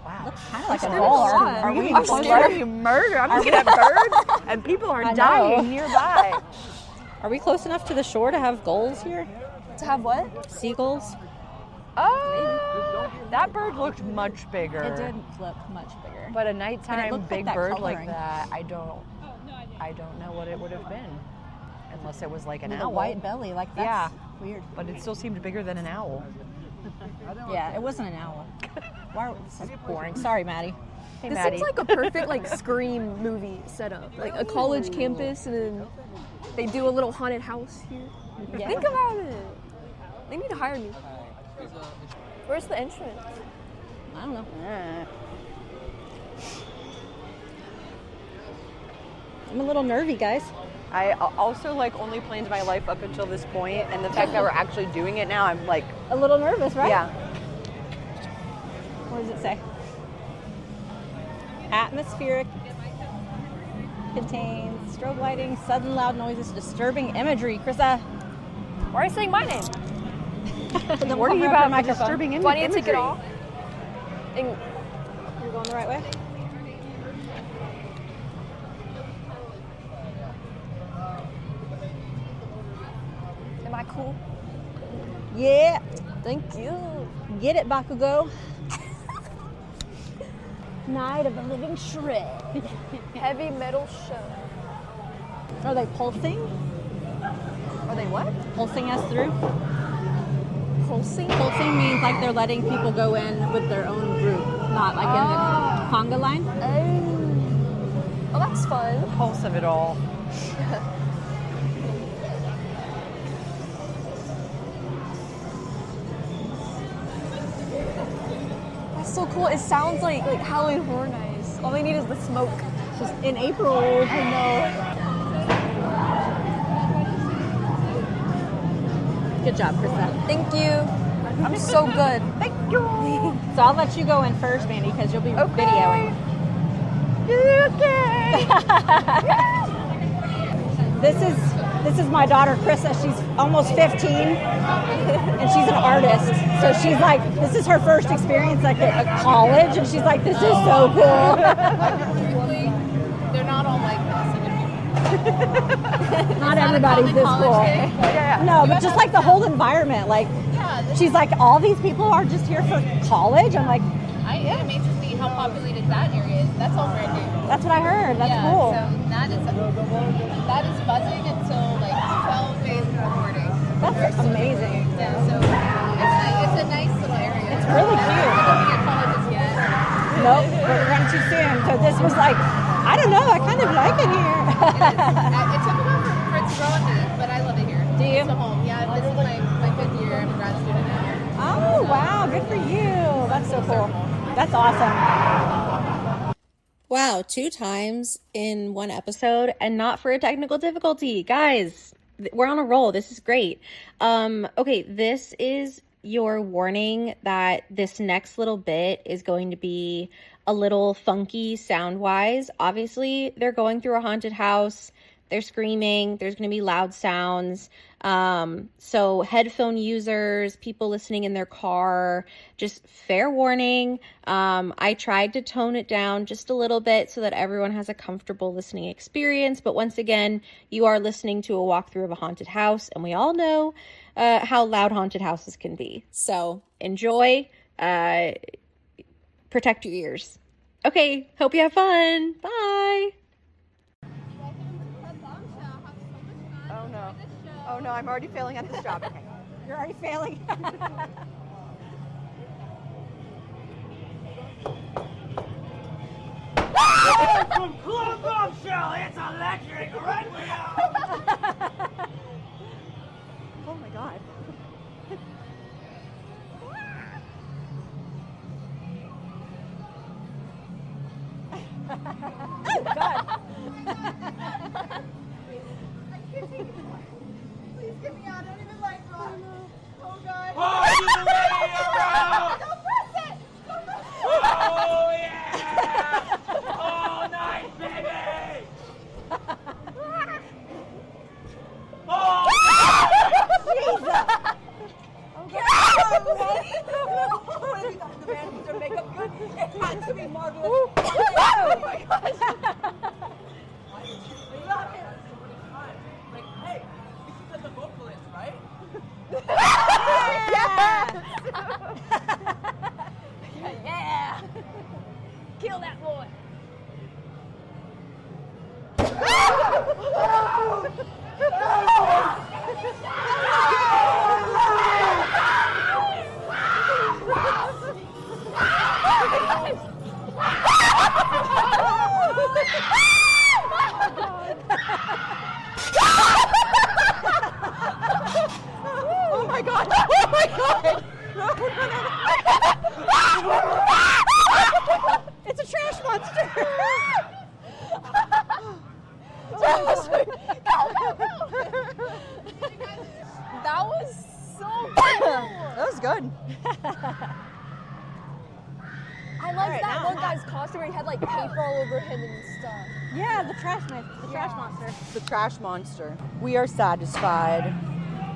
Wow. Looks kind of like a scared ball. of Are flies. we I'm scared of murder. I'm looking at birds, and people are I know. dying nearby. Are we close enough to the shore to have gulls here? To have what? Seagulls? That bird looked much bigger. It did look much bigger. But a But it nighttime looked like big that bird coloring. like that, I don't know what it would have been, unless it was like an With owl. a white belly, like that's Yeah. weird. But it still seemed bigger than an owl. Yeah, it wasn't an owl. This is boring. Sorry, Maddie. Hey, This Maddie. seems like a perfect like Scream movie setup, like a college campus, and then they do a little haunted house here. Yeah. Think about it. They need to hire me. Where's the entrance? I don't know. I'm a little nervy, guys. I also like only planned my life up until this point, and the fact that we're actually doing it now, I'm like, A little nervous, right? yeah. What does it say? Atmospheric contains strobe lighting, sudden loud noises, disturbing imagery. Krista, Why are you saying my name? the What are you about the disturbing Do I need to take imagery? it off? And You're going the right way? am I cool? Yeah. Thank you. Get it, Bakugo. Night of the Living Shred. Heavy metal show. Are they pulsing? Are they what? Pulsing us through? Pulsing? Pulsing means like they're letting people go in with their own group, not like in the conga line. Oh, that's fun. Pulse of it all. That's so cool. It sounds like Halloween Horror Nights. All they need is the smoke. Just in April. I know. Good job, Krista. Thank you. I'm so good. Thank you. So I'll let you go in first, Mandy, because you'll be videoing. Okay. This is my daughter, Krista. She's almost 15, and she's an artist. So she's like, this is her first experience like at college, and she's like, this is so cool. They're not all like this. Not everybody's this cool. No, but just like the whole environment. Like, she's like, all these people are just here for college. I'm like, It amazes me how populated that area is. That's all brand new. that's what I heard. That's cool. So that is buzzing until like 12 days before boarding. That's amazing. Yeah, so it's a nice little area. It's really cute. I don't think at colleges yet. Nope, we're going too soon. So this was like, I don't know, I kind of like it here. It took a while for it to grow on me, but I love it here. Do you? It's a home. Yeah, this is my 5th year. I'm a grad student now. Oh, wow, good for you. That's so cool. That's awesome. Wow, 2 times in one episode and not for a technical difficulty. Guys, we're on a roll. This is great. Okay, this is your warning that this next little bit is going to be a little funky sound-wise. Obviously, they're going through a haunted house. They're screaming. There's going to be loud sounds. So headphone users, people listening in their car, just fair warning. I tried to tone it down just a little bit so that everyone has a comfortable listening experience. But once again, you are listening to a walkthrough of a haunted house, and we all know how loud haunted houses can be. So enjoy, protect your ears. Okay, hope you have fun. Bye. Oh no, I'm already failing at this job. Okay. You're already failing. From Club Bombshell, it's electric right now. Oh my god. Oh, God. Please get me out. I don't even like rock. Oh god. Oh, you ready to rock? Don't press it. Don't press it. Oh yeah! Oh nice, baby! Oh! Jesus. The man needs their makeup good. It has to be marvelous. Oh my gosh. Like, hey, this is the vocalist, right? Yeah. Kill that boy. Oh my god. Oh my god. It's a trash monster. That was so cool. That was good. I liked that one guy's costume where he had like paper all over him and stuff. Yeah, the trash monster. The trash monster. We are satisfied.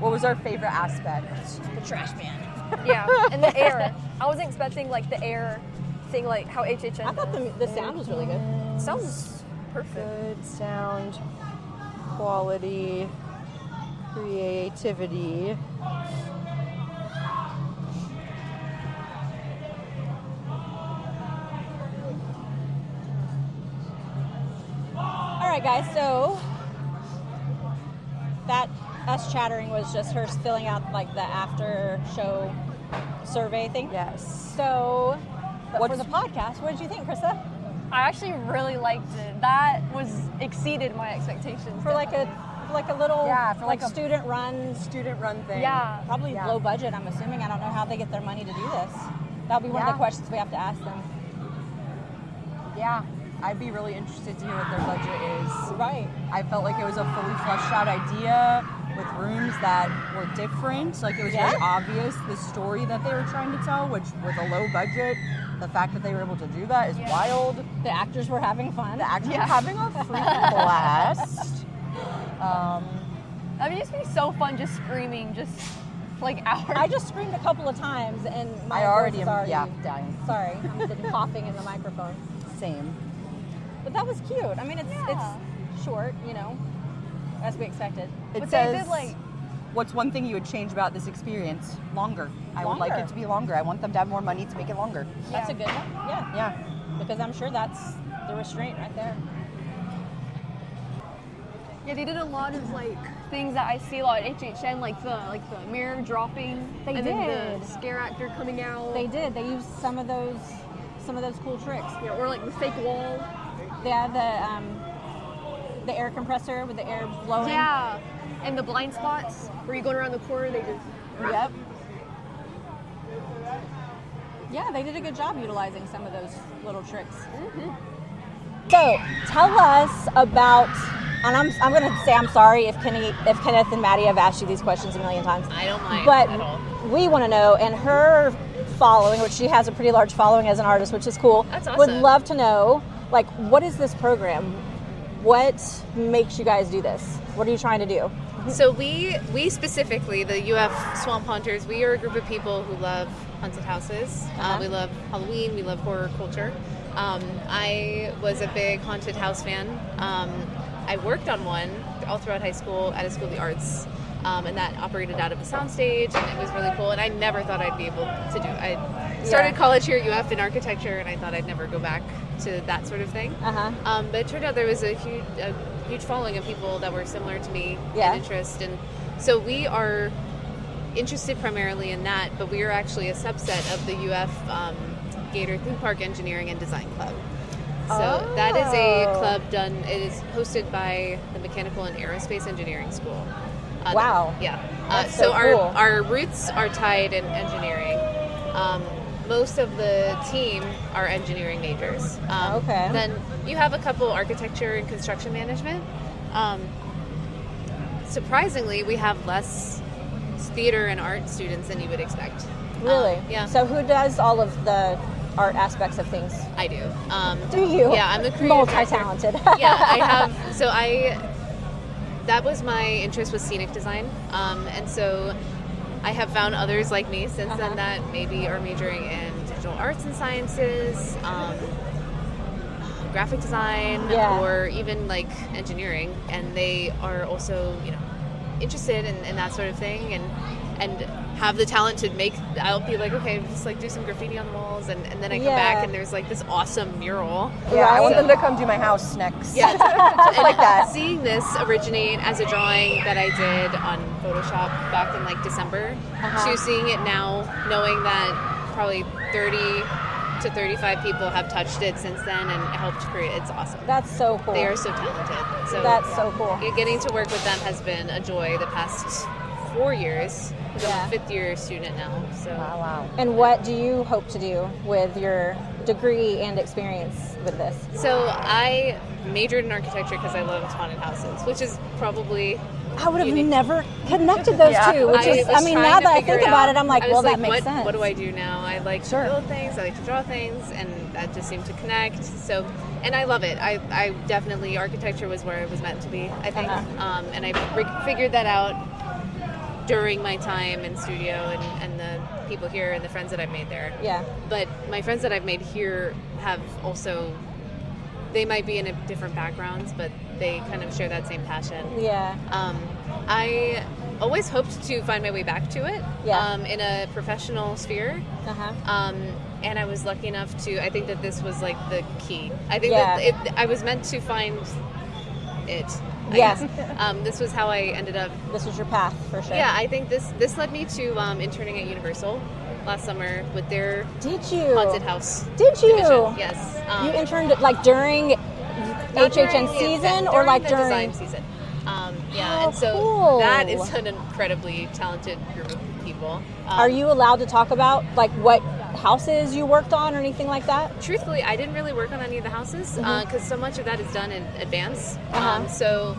What was our favorite aspect? The trash man. Yeah, and the air. I wasn't expecting like the air thing, like how HHN. I thought the sound was really good. Sounds perfect. Good sound, quality, creativity. All right, guys, so that us chattering was just her filling out like the after show survey thing. Yes. So, but for the podcast, what did you think, Krista? I actually really liked it. That was exceeded my expectations. For like a little for like a student run thing. Yeah. Probably low budget, I'm assuming. I don't know how they get their money to do this. That'll be one of the questions we have to ask them. Yeah. I'd be really interested to hear what their budget is. Right. I felt like it was a fully fleshed out idea. with rooms that were different. Like, it was very obvious the story that they were trying to tell, which with a low budget, the fact that they were able to do that is wild. The actors were having fun. The actors were having a freaking blast. That would just be so fun, just screaming, just like hours. I just screamed a couple of times, and my I already voice am is already dying. Sorry, I'm coughing in the microphone. Same. But that was cute. I mean, it's short, you know, as we expected. It But says, they did, like, what's one thing you would change about this experience? Longer. I would like it to be longer. I want them to have more money to make it longer. That's a good one. Yeah. Yeah. Because I'm sure that's the restraint right there. Yeah, they did a lot of like things that I see a lot at HHN, like the mirror dropping. They and did. Then the scare actor coming out. They did. They used some of those cool tricks. Yeah, or like the fake wall. They had the air compressor with the air blowing. Yeah, and the blind spots where you're going around the corner. They just. Yep. Yeah, they did a good job utilizing some of those little tricks. Mm-hmm. So, tell us about, and I'm going to say I'm sorry if Kenneth and Maddie have asked you these questions a million times. I don't mind but at all. We want to know, and her following, which she has a pretty large following as an artist, which is cool. That's awesome. Would love to know, like, what is this program? What makes you guys do this? What are you trying to do? So we specifically, the UF Swamp Haunters, we are a group of people who love haunted houses. We love Halloween. We love horror culture. I was a big haunted house fan. I worked on one all throughout high school at a school of the arts, and that operated out of a soundstage, and it was really cool. And I never thought I'd be able to do it. I started college here at UF in architecture, and I thought I'd never go back to that sort of thing. But it turned out there was a huge following of people that were similar to me in interest, and so we are interested primarily in that, but we are actually a subset of the UF Gator Theme Park Engineering and Design Club. So that is a club it is hosted by the Mechanical and Aerospace Engineering School. Wow. So cool. our roots are tied in engineering. Most of the team are engineering majors. Then you have a couple architecture and construction management. Surprisingly, we have less theater and art students than you would expect. Really? Yeah. So who does all of the art aspects of things? I do. Do you? Yeah, I'm the creative multi-talented. Yeah, I have. So that was my interest with scenic design, and so I have found others like me since then that maybe are majoring in digital arts and sciences, graphic design, or even like engineering, and they are also interested in that sort of thing, and have the talent to make. I'll be like, okay, just like do some graffiti on the walls, and then I come back and there's like this awesome mural. Yeah, I want them to come do my house next. Yeah, just like that. Seeing this originate as a drawing that I did on Photoshop back in like December, to seeing it now, knowing that probably 30 to 35 people have touched it since then and helped create it's awesome. That's so cool. They are so talented. So that's so cool. Getting to work with them has been a joy the past 4 years. I'm a fifth-year student now. So wow. And what do you hope to do with your degree and experience with this? So I majored in architecture because I loved haunted houses, which is probably I would have never connected those two. Which is, I mean, now that I think about it, I'm like, well, that makes sense. What do I do now? I like to build things. I like to draw things, and that just seemed to connect. So, and I love it. I definitely architecture was where it was meant to be. I think, and I figured that out during my time in studio and the people here and the friends that I've made there. Yeah. But my friends that I've made here have also, they might be in different backgrounds, but they kind of share that same passion. Yeah. I always hoped to find my way back to it in a professional sphere. And I was lucky enough to, I think that this was like the key. I think that I was meant to find it. Yes. This was how I ended up. This was your path, for sure. Yeah, I think this led me to interning at Universal last summer with their haunted house. Did you? Division. Yes. You interned like during HHN season or like the during design season? Oh, and so cool. that is an incredibly talented group of people. Are you allowed to talk about like what houses you worked on or anything like that? Truthfully, I didn't really work on any of the houses because so much of that is done in advance. So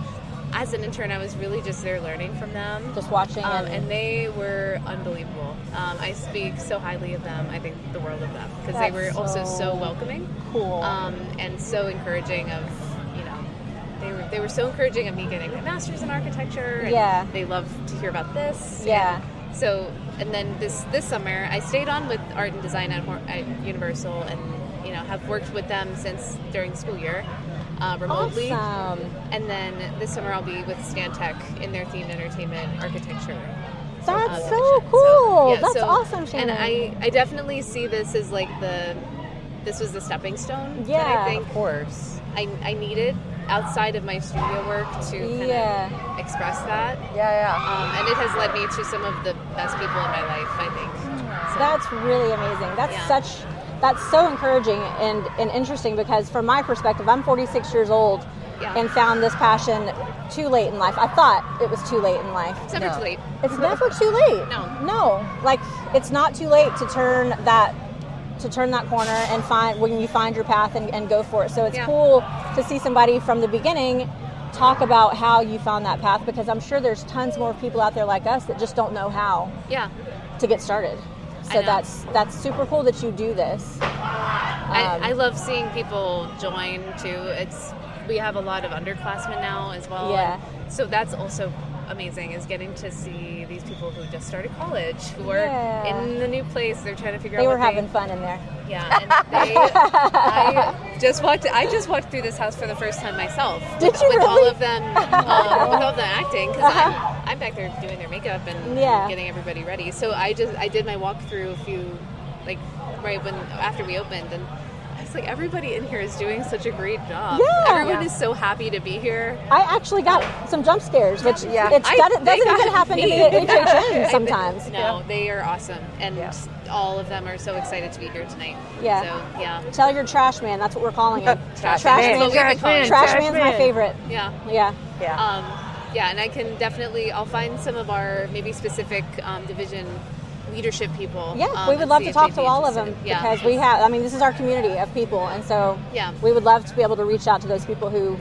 as an intern, I was really just there learning from them. Just watching. And they were unbelievable. I speak so highly of them. I think the world of them. Because they were also so welcoming. Cool. And so encouraging of, they were so encouraging of me getting my master's in architecture. And they love to hear about this. Yeah. And then this summer, I stayed on with art and design at Universal, and have worked with them since during school year, remotely. Awesome. And then this summer, I'll be with Stantec in their themed entertainment architecture. That's so cool. That's awesome, Shannon. And I definitely see this as like this was the stepping stone. Yeah, that I think of course. I needed outside of my studio work to kind of express that. And it has led me to some of the best people in my life, I think. So, that's really amazing. That's so encouraging and interesting, because from my perspective, I'm 46 years old and found this passion too late in life. I thought it was too late in life. It's never too late. It's never too late. No. Like, it's not too late to turn that corner and find your path and go for it. So it's cool to see somebody from the beginning talk about how you found that path, because I'm sure there's tons more people out there like us that just don't know how to get started. So that's super cool that you do this. I love seeing people join too. We have a lot of underclassmen now as well. Yeah. So that's also amazing, is getting to see these people who just started college, who are in the new place. They're trying to figure out. They were having fun in there. Yeah, and I just walked through this house for the first time myself. Did you with really? all of them, with all of them acting, because I'm back there doing their makeup and getting everybody ready. So I did my walkthrough a few, like after we opened, and I was like, everybody in here is doing such a great job. Yeah. Everyone is so happy to be here. I actually got some jump scares, which doesn't even happen to me at HHN sometimes. No, they are awesome, and all of them are so excited to be here tonight. Yeah. So, yeah. Tell your trash man. That's what we're calling him. Trash man. Trash man's my favorite. Yeah. Yeah. Yeah, and I can definitely, I'll find some of our maybe specific division leadership people. Yeah, we would love to talk to all of them, because this is our community of people, and so we would love to be able to reach out to those people who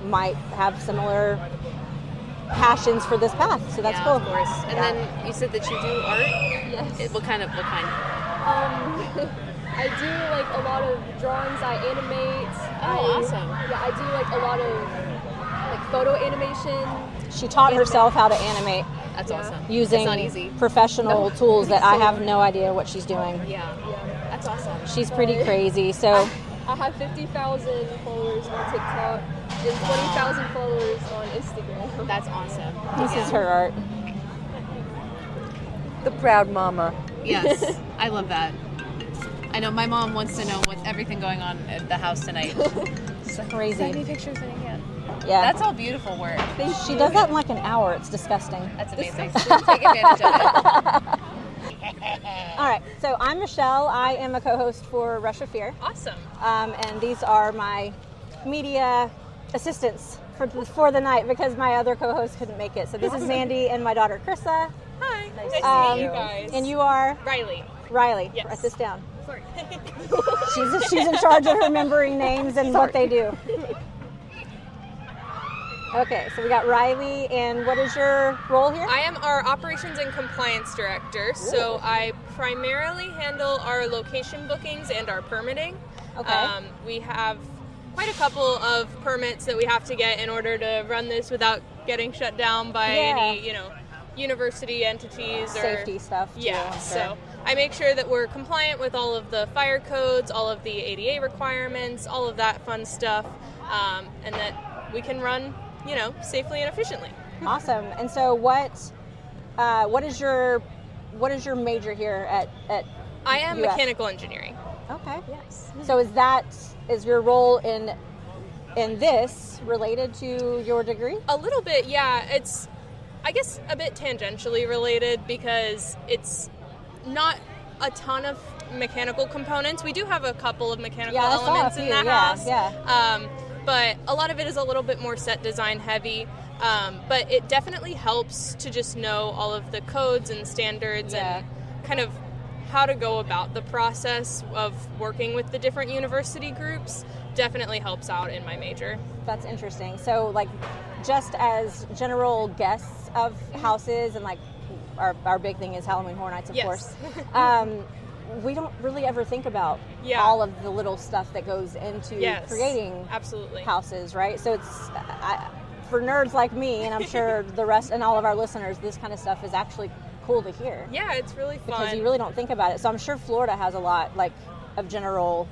might have similar passions for this path. So that's cool. Of course. And then you said that you do art? Yes. What kind? I do like a lot of drawings. I animate. Awesome. Yeah, I do like a lot of like photo animation. She taught herself how to animate. That's awesome. Using it's not easy. professional tools that I have no idea what she's doing. Yeah. That's awesome. She's pretty crazy. So I have 50,000 followers on TikTok and 20,000 followers on Instagram. That's awesome. This is her art. The proud mama. Yes, I love that. I know my mom wants to know what's everything going on at the house tonight. It's crazy. Send me pictures when you can. Yeah. That's all beautiful work. She does that in like an hour. It's disgusting. That's amazing. Take advantage of it. All right. So I'm Michelle. I am a co-host for Rush of Fear. Awesome. And these are my media assistants for the night, because my other co-host couldn't make it. So this is Mandy and my daughter Krissa. Hi. Nice to meet you guys. And you are? Riley. Yes. Write this down. Sorry. She's in charge of remembering names and what they do. Okay, so we got Riley, and what is your role here? I am our Operations and Compliance Director, so I primarily handle our location bookings and our permitting. Okay. We have quite a couple of permits that we have to get in order to run this without getting shut down by any, university entities or safety stuff. Yeah, so I make sure that we're compliant with all of the fire codes, all of the ADA requirements, all of that fun stuff, and that we can run safely and efficiently. Awesome. And so what is your major here at I am UF? mechanical engineering. Okay. Yes. So is your role in this related to your degree? A little bit, yeah. It's, I guess, a bit tangentially related, because it's not a ton of mechanical components. We do have a couple of mechanical elements in the house. Yeah. But a lot of it is a little bit more set design heavy. But it definitely helps to just know all of the codes and standards and kind of how to go about the process of working with the different university groups. Definitely helps out in my major. That's interesting. So, like, just as general guests of houses, and like our big thing is Halloween Horror Nights, of course. We don't really ever think about all of the little stuff that goes into creating houses, right? So it's for nerds like me, and I'm sure the rest and all of our listeners, this kind of stuff is actually cool to hear. Yeah, it's really fun. Because you really don't think about it. So I'm sure Florida has a lot like of general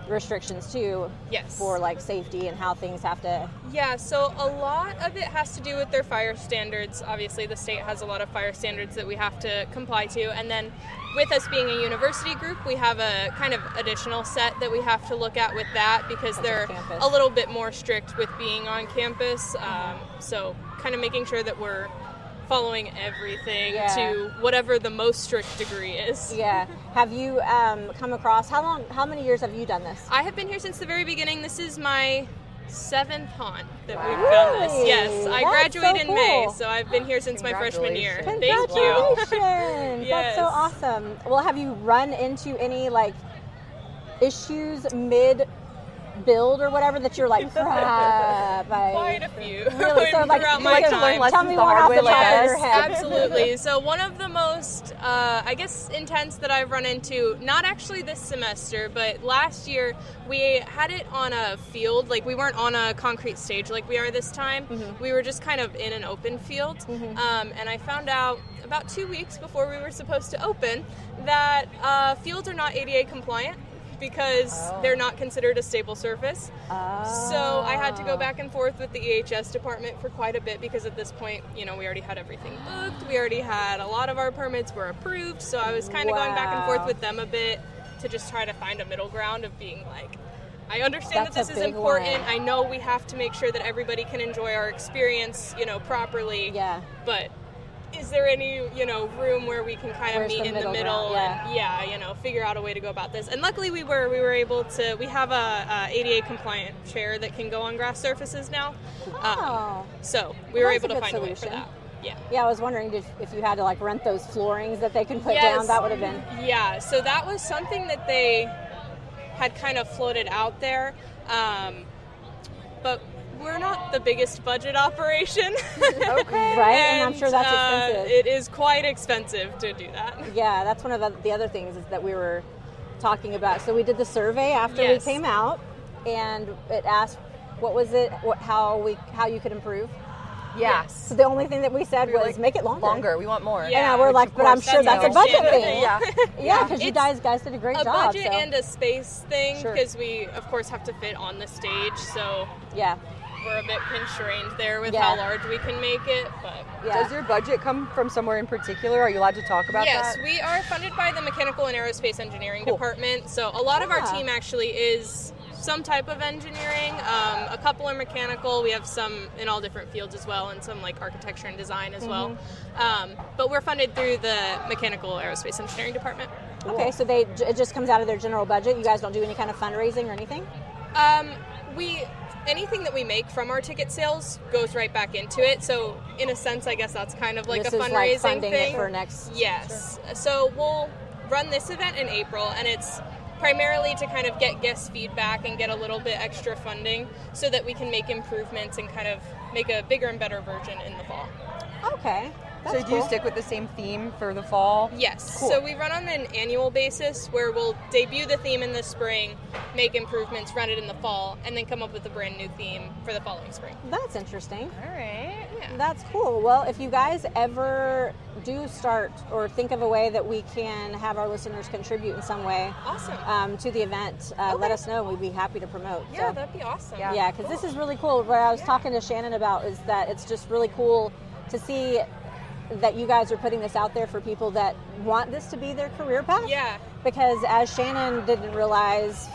restrictions too, for like safety and how things have to. Yeah, so a lot of it has to do with their fire standards. Obviously, the state has a lot of fire standards that we have to comply to, and then with us being a university group, we have a kind of additional set that we have to look at with that, because they're a little bit more strict with being on campus. So kind of making sure that we're following everything to whatever the most strict degree is. Yeah. Have you come across, how many years have you done this? I have been here since the very beginning. This is my 7th haunt that we've done this. Yes, I graduated in May, so I've been here since my freshman year. Thank you. Congratulations. That's so awesome. Well, have you run into any like issues mid build or whatever that you're like, crap? Quite a few. Really? So like, throughout my time. Tell me one off the top of your head. Absolutely. So one of the most, I guess, intense that I've run into, not actually this semester, but last year, we had it on a field. Like, we weren't on a concrete stage like we are this time. We were just kind of in an open field. And I found out about 2 weeks before we were supposed to open that fields are not ADA compliant, because they're not considered a stable surface. So I had to go back and forth with the EHS department for quite a bit, because at this point, you know, we already had everything booked. We already had a lot of our permits were approved. So I was kind of going back and forth with them a bit to just try to find a middle ground of being like, I understand that this is important. I know we have to make sure that everybody can enjoy our experience, you know, properly. Yeah. But is there any, you know, room where we can kind of meet in the middle and, you know, figure out a way to go about this? And luckily we were able to, we have a ADA compliant chair that can go on grass surfaces now. So we were able to find a way for that. Yeah, I was wondering if you had to like rent those floorings that they can put down, that would have been. Yeah, so that was something that they had kind of floated out there. But we're not the biggest budget operation. Okay. Right, and I'm sure that's expensive. It is quite expensive to do that. Yeah, that's one of the other things is that we were talking about. So we did the survey after we came out, and it asked, what was it, how you could improve. Yes. So the only thing that we said was, like, make it longer. We want more. Yeah, we're like, but I'm sure that's a budget thing. Yeah, because you guys did a great job. A budget and a space thing, because we, of course, have to fit on the stage. So we're a bit constrained there with how large we can make it. But does your budget come from somewhere in particular? Are you allowed to talk about that? Yes, we are funded by the Mechanical and Aerospace Engineering Department. So a lot of our team actually is some type of engineering. A couple are mechanical. We have some in all different fields as well, and some like architecture and design as well. But we're funded through the Mechanical Aerospace Engineering Department. Okay, so it just comes out of their general budget. You guys don't do any kind of fundraising or anything? Anything that we make from our ticket sales goes right back into it. So in a sense, I guess that's kind of like this a fundraising is like funding thing. It for next. Yes. Sure. So we'll run this event in April, and it's primarily to kind of get guest feedback and get a little bit extra funding so that we can make improvements and kind of make a bigger and better version in the fall. Okay. So do you stick with the same theme for the fall? Yes. Cool. So we run on an annual basis where we'll debut the theme in the spring, make improvements, run it in the fall, and then come up with a brand new theme for the following spring. That's interesting. All right. Yeah. That's cool. Well, if you guys ever do start or think of a way that we can have our listeners contribute in some way to the event, let us know. We'd be happy to promote. Yeah, that'd be awesome. Yeah, because this is really cool. What I was talking to Shannon about is that it's just really cool to see that you guys are putting this out there for people that want this to be their career path. Yeah. Because as Shannon didn't realize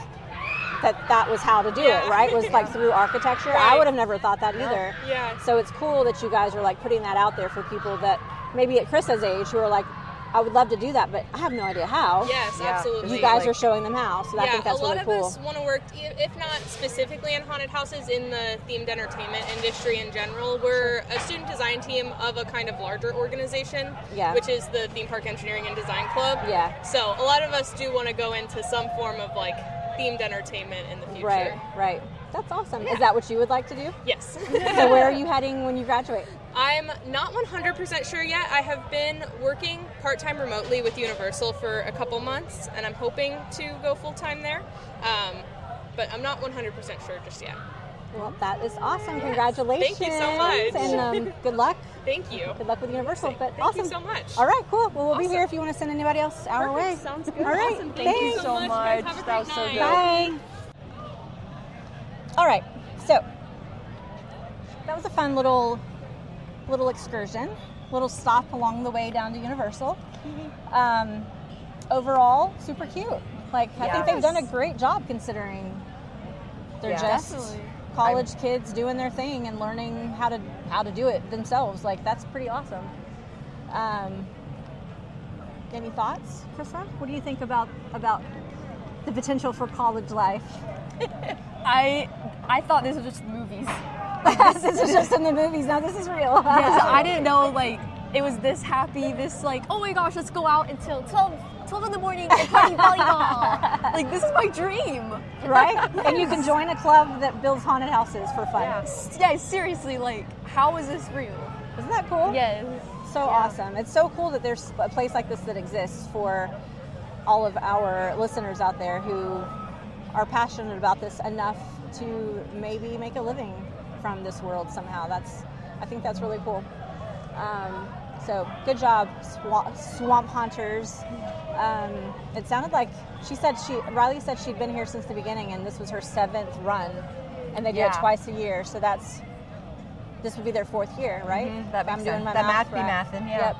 that was how to do it, right? Was like through architecture. Right. I would have never thought that either. Yeah. So it's cool that you guys are like putting that out there for people that maybe at Chris's age who are like, I would love to do that, but I have no idea how. Yes, absolutely. You guys are showing them how, so I think that's really cool. A lot of us want to work, if not specifically in haunted houses, in the themed entertainment industry in general. We're a student design team of a kind of larger organization, which is the Theme Park Engineering and Design Club. Yeah. So a lot of us do want to go into some form of like themed entertainment in the future. Right. That's awesome. Is that what you would like to do? Yes. So where are you heading when you graduate? I'm not 100% sure yet. I have been working part-time remotely with Universal for a couple months, and I'm hoping to go full-time there. But I'm not 100% sure just yet. Well, that is awesome. Congratulations. Thank you so much. And good luck. Thank you. Good luck with Universal. But Thank awesome. you so much. All right, cool. Well, we'll be here if you want to send anybody else our way. Sounds good. All right. Awesome. Thank you so much. Have a That was great so night. good. Bye. All right. So that was a fun little excursion, little stop along the way down to Universal. Overall, super cute. Like, I think they've done a great job considering they're just college kids doing their thing and learning how to do it themselves. Like, that's pretty awesome. Any thoughts, Krista? What do you think about the potential for college life? I thought this was just movies. This is just in the movies. Now this is real. Yes, I didn't know like it was this happy, this like, oh my gosh, let's go out until 12 in the morning and play volleyball. Like, this is my dream. Right? And you can join a club that builds haunted houses for fun. Yeah, seriously, like, how is this real? Isn't that cool? Yes. So awesome. It's so cool that there's a place like this that exists for all of our listeners out there who are passionate about this enough to maybe make a living from this world somehow. I think that's really cool. So good job, Swamp Hunters. It sounded like Riley said she'd been here since the beginning, and this was her 7th run, and they do it twice a year. So this would be their 4th year, right? Mm-hmm. That makes I'm doing sense. my That math be right. mathin', yeah.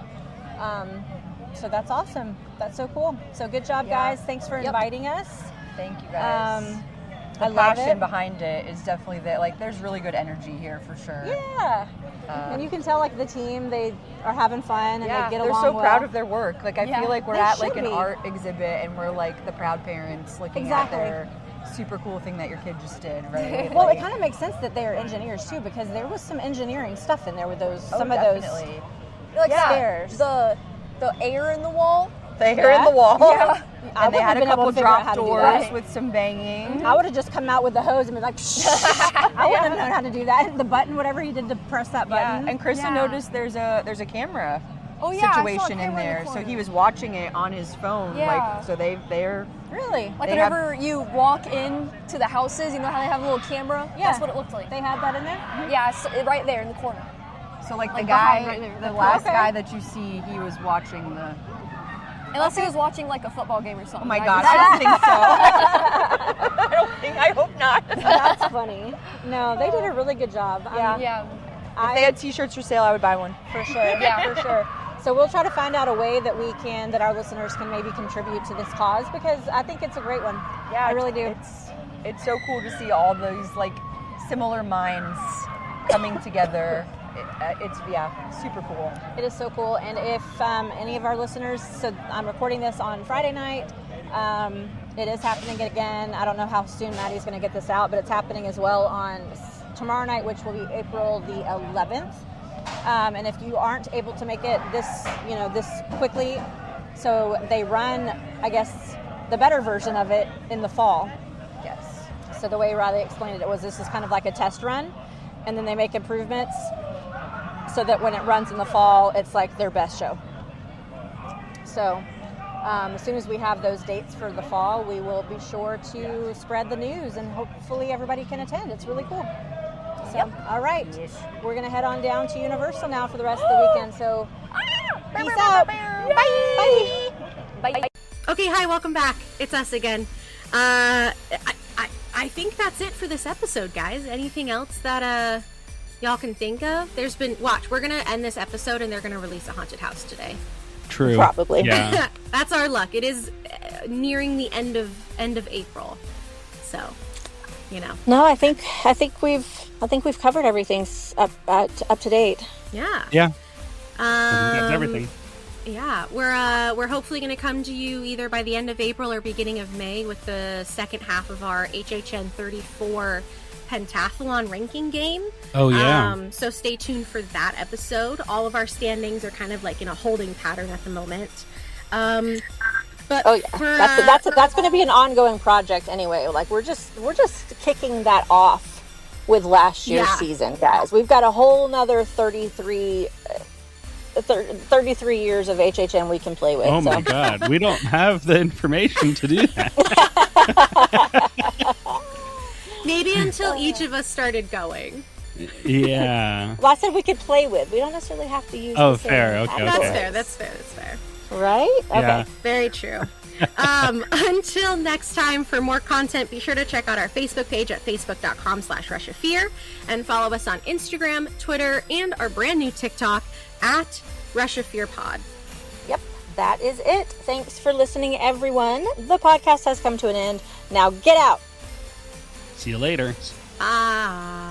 Yep. So that's awesome. That's so cool. So good job, guys. Thanks for inviting us. Thank you, guys. I The love passion it. behind it is definitely there. Like, there's really good energy here for sure. Yeah. And you can tell, like, the team, they are having fun and they get they're along so well. proud of their work. Like, I feel like we're They at should like an be. art exhibit and we're like the proud parents looking at their super cool thing that your kid just did, right? Well, Like, it kind of makes sense that they are engineers too, because there was some engineering stuff in there with those oh, some definitely. of those Like stairs. the air in the wall. The hair in the wall. Yeah. I And they wouldn't had have a been able couple to figure out drop how to do doors that. with some banging. I would have just come out with the hose and been like, I wouldn't have known how to do that. The button, whatever he did to press that button. Yeah, and Krista noticed there's a camera situation in there, so he was watching it on his phone. Yeah. Like, so they're Really? Like They whenever you walk in to the houses, you know how they have a little camera? Yeah. That's what it looked like. They had that in there? Yeah, so right there in the corner. so like the Like guy, behind right there. the last Okay. guy that you see, he was watching the. Unless he was watching like a football game or something. Oh my right? God, I don't think so. I hope not. That's funny. No, they did a really good job. Yeah. If they had T-shirts for sale, I would buy one. For sure. Yeah, for sure. So we'll try to find out a way that our listeners can maybe contribute to this cause, because I think it's a great one. Yeah, I really do. It's so cool to see all those like similar minds coming together. It's super cool. It is so cool. And if any of our listeners, so I'm recording this on Friday night. It is happening again. I don't know how soon Maddie's going to get this out, but it's happening as well on tomorrow night, which will be April the 11th. And if you aren't able to make it this quickly, so they run, I guess, the better version of it in the fall. Yes. So the way Riley explained it was this is kind of like a test run, and then they make improvements so that when it runs in the fall, it's like their best show. So as soon as we have those dates for the fall, we will be sure to spread the news, and hopefully everybody can attend. It's really cool. So, all right. Yes. We're going to head on down to Universal now for the rest of the weekend. So peace out. Bye. Bye. Okay, hi, welcome back. It's us again. I think that's it for this episode, guys. Anything else that y'all can think of? We're gonna end this episode and they're gonna release a haunted house today. True. Probably. Yeah. That's our luck. It is nearing the end of April, so No, I think we've covered everything up to date. Yeah. Yeah. That's everything. Yeah, we're hopefully going to come to you either by the end of April or beginning of May with the second half of our HHN 34 pentathlon ranking game. Oh, yeah. So stay tuned for that episode. All of our standings are kind of like in a holding pattern at the moment. But Oh yeah, that's going to be an ongoing project anyway. Like we're just kicking that off with last year's season, guys. We've got a whole nother 33 years of HHN we can play with. Oh my God, we don't have the information to do that. Maybe until each of us started going. Yeah. Well, I said we could play with. We don't necessarily have to use. Oh, the same fair. Okay. categories. That's fair. Right? Okay. Yeah. Very true. Until next time, for more content, be sure to check out our Facebook page at facebook.com/rushofear and follow us on Instagram, Twitter, and our brand new TikTok at rushofearpod. Yep, that is it. Thanks for listening, everyone. The podcast has come to an end. Now get out. See you later. Bye.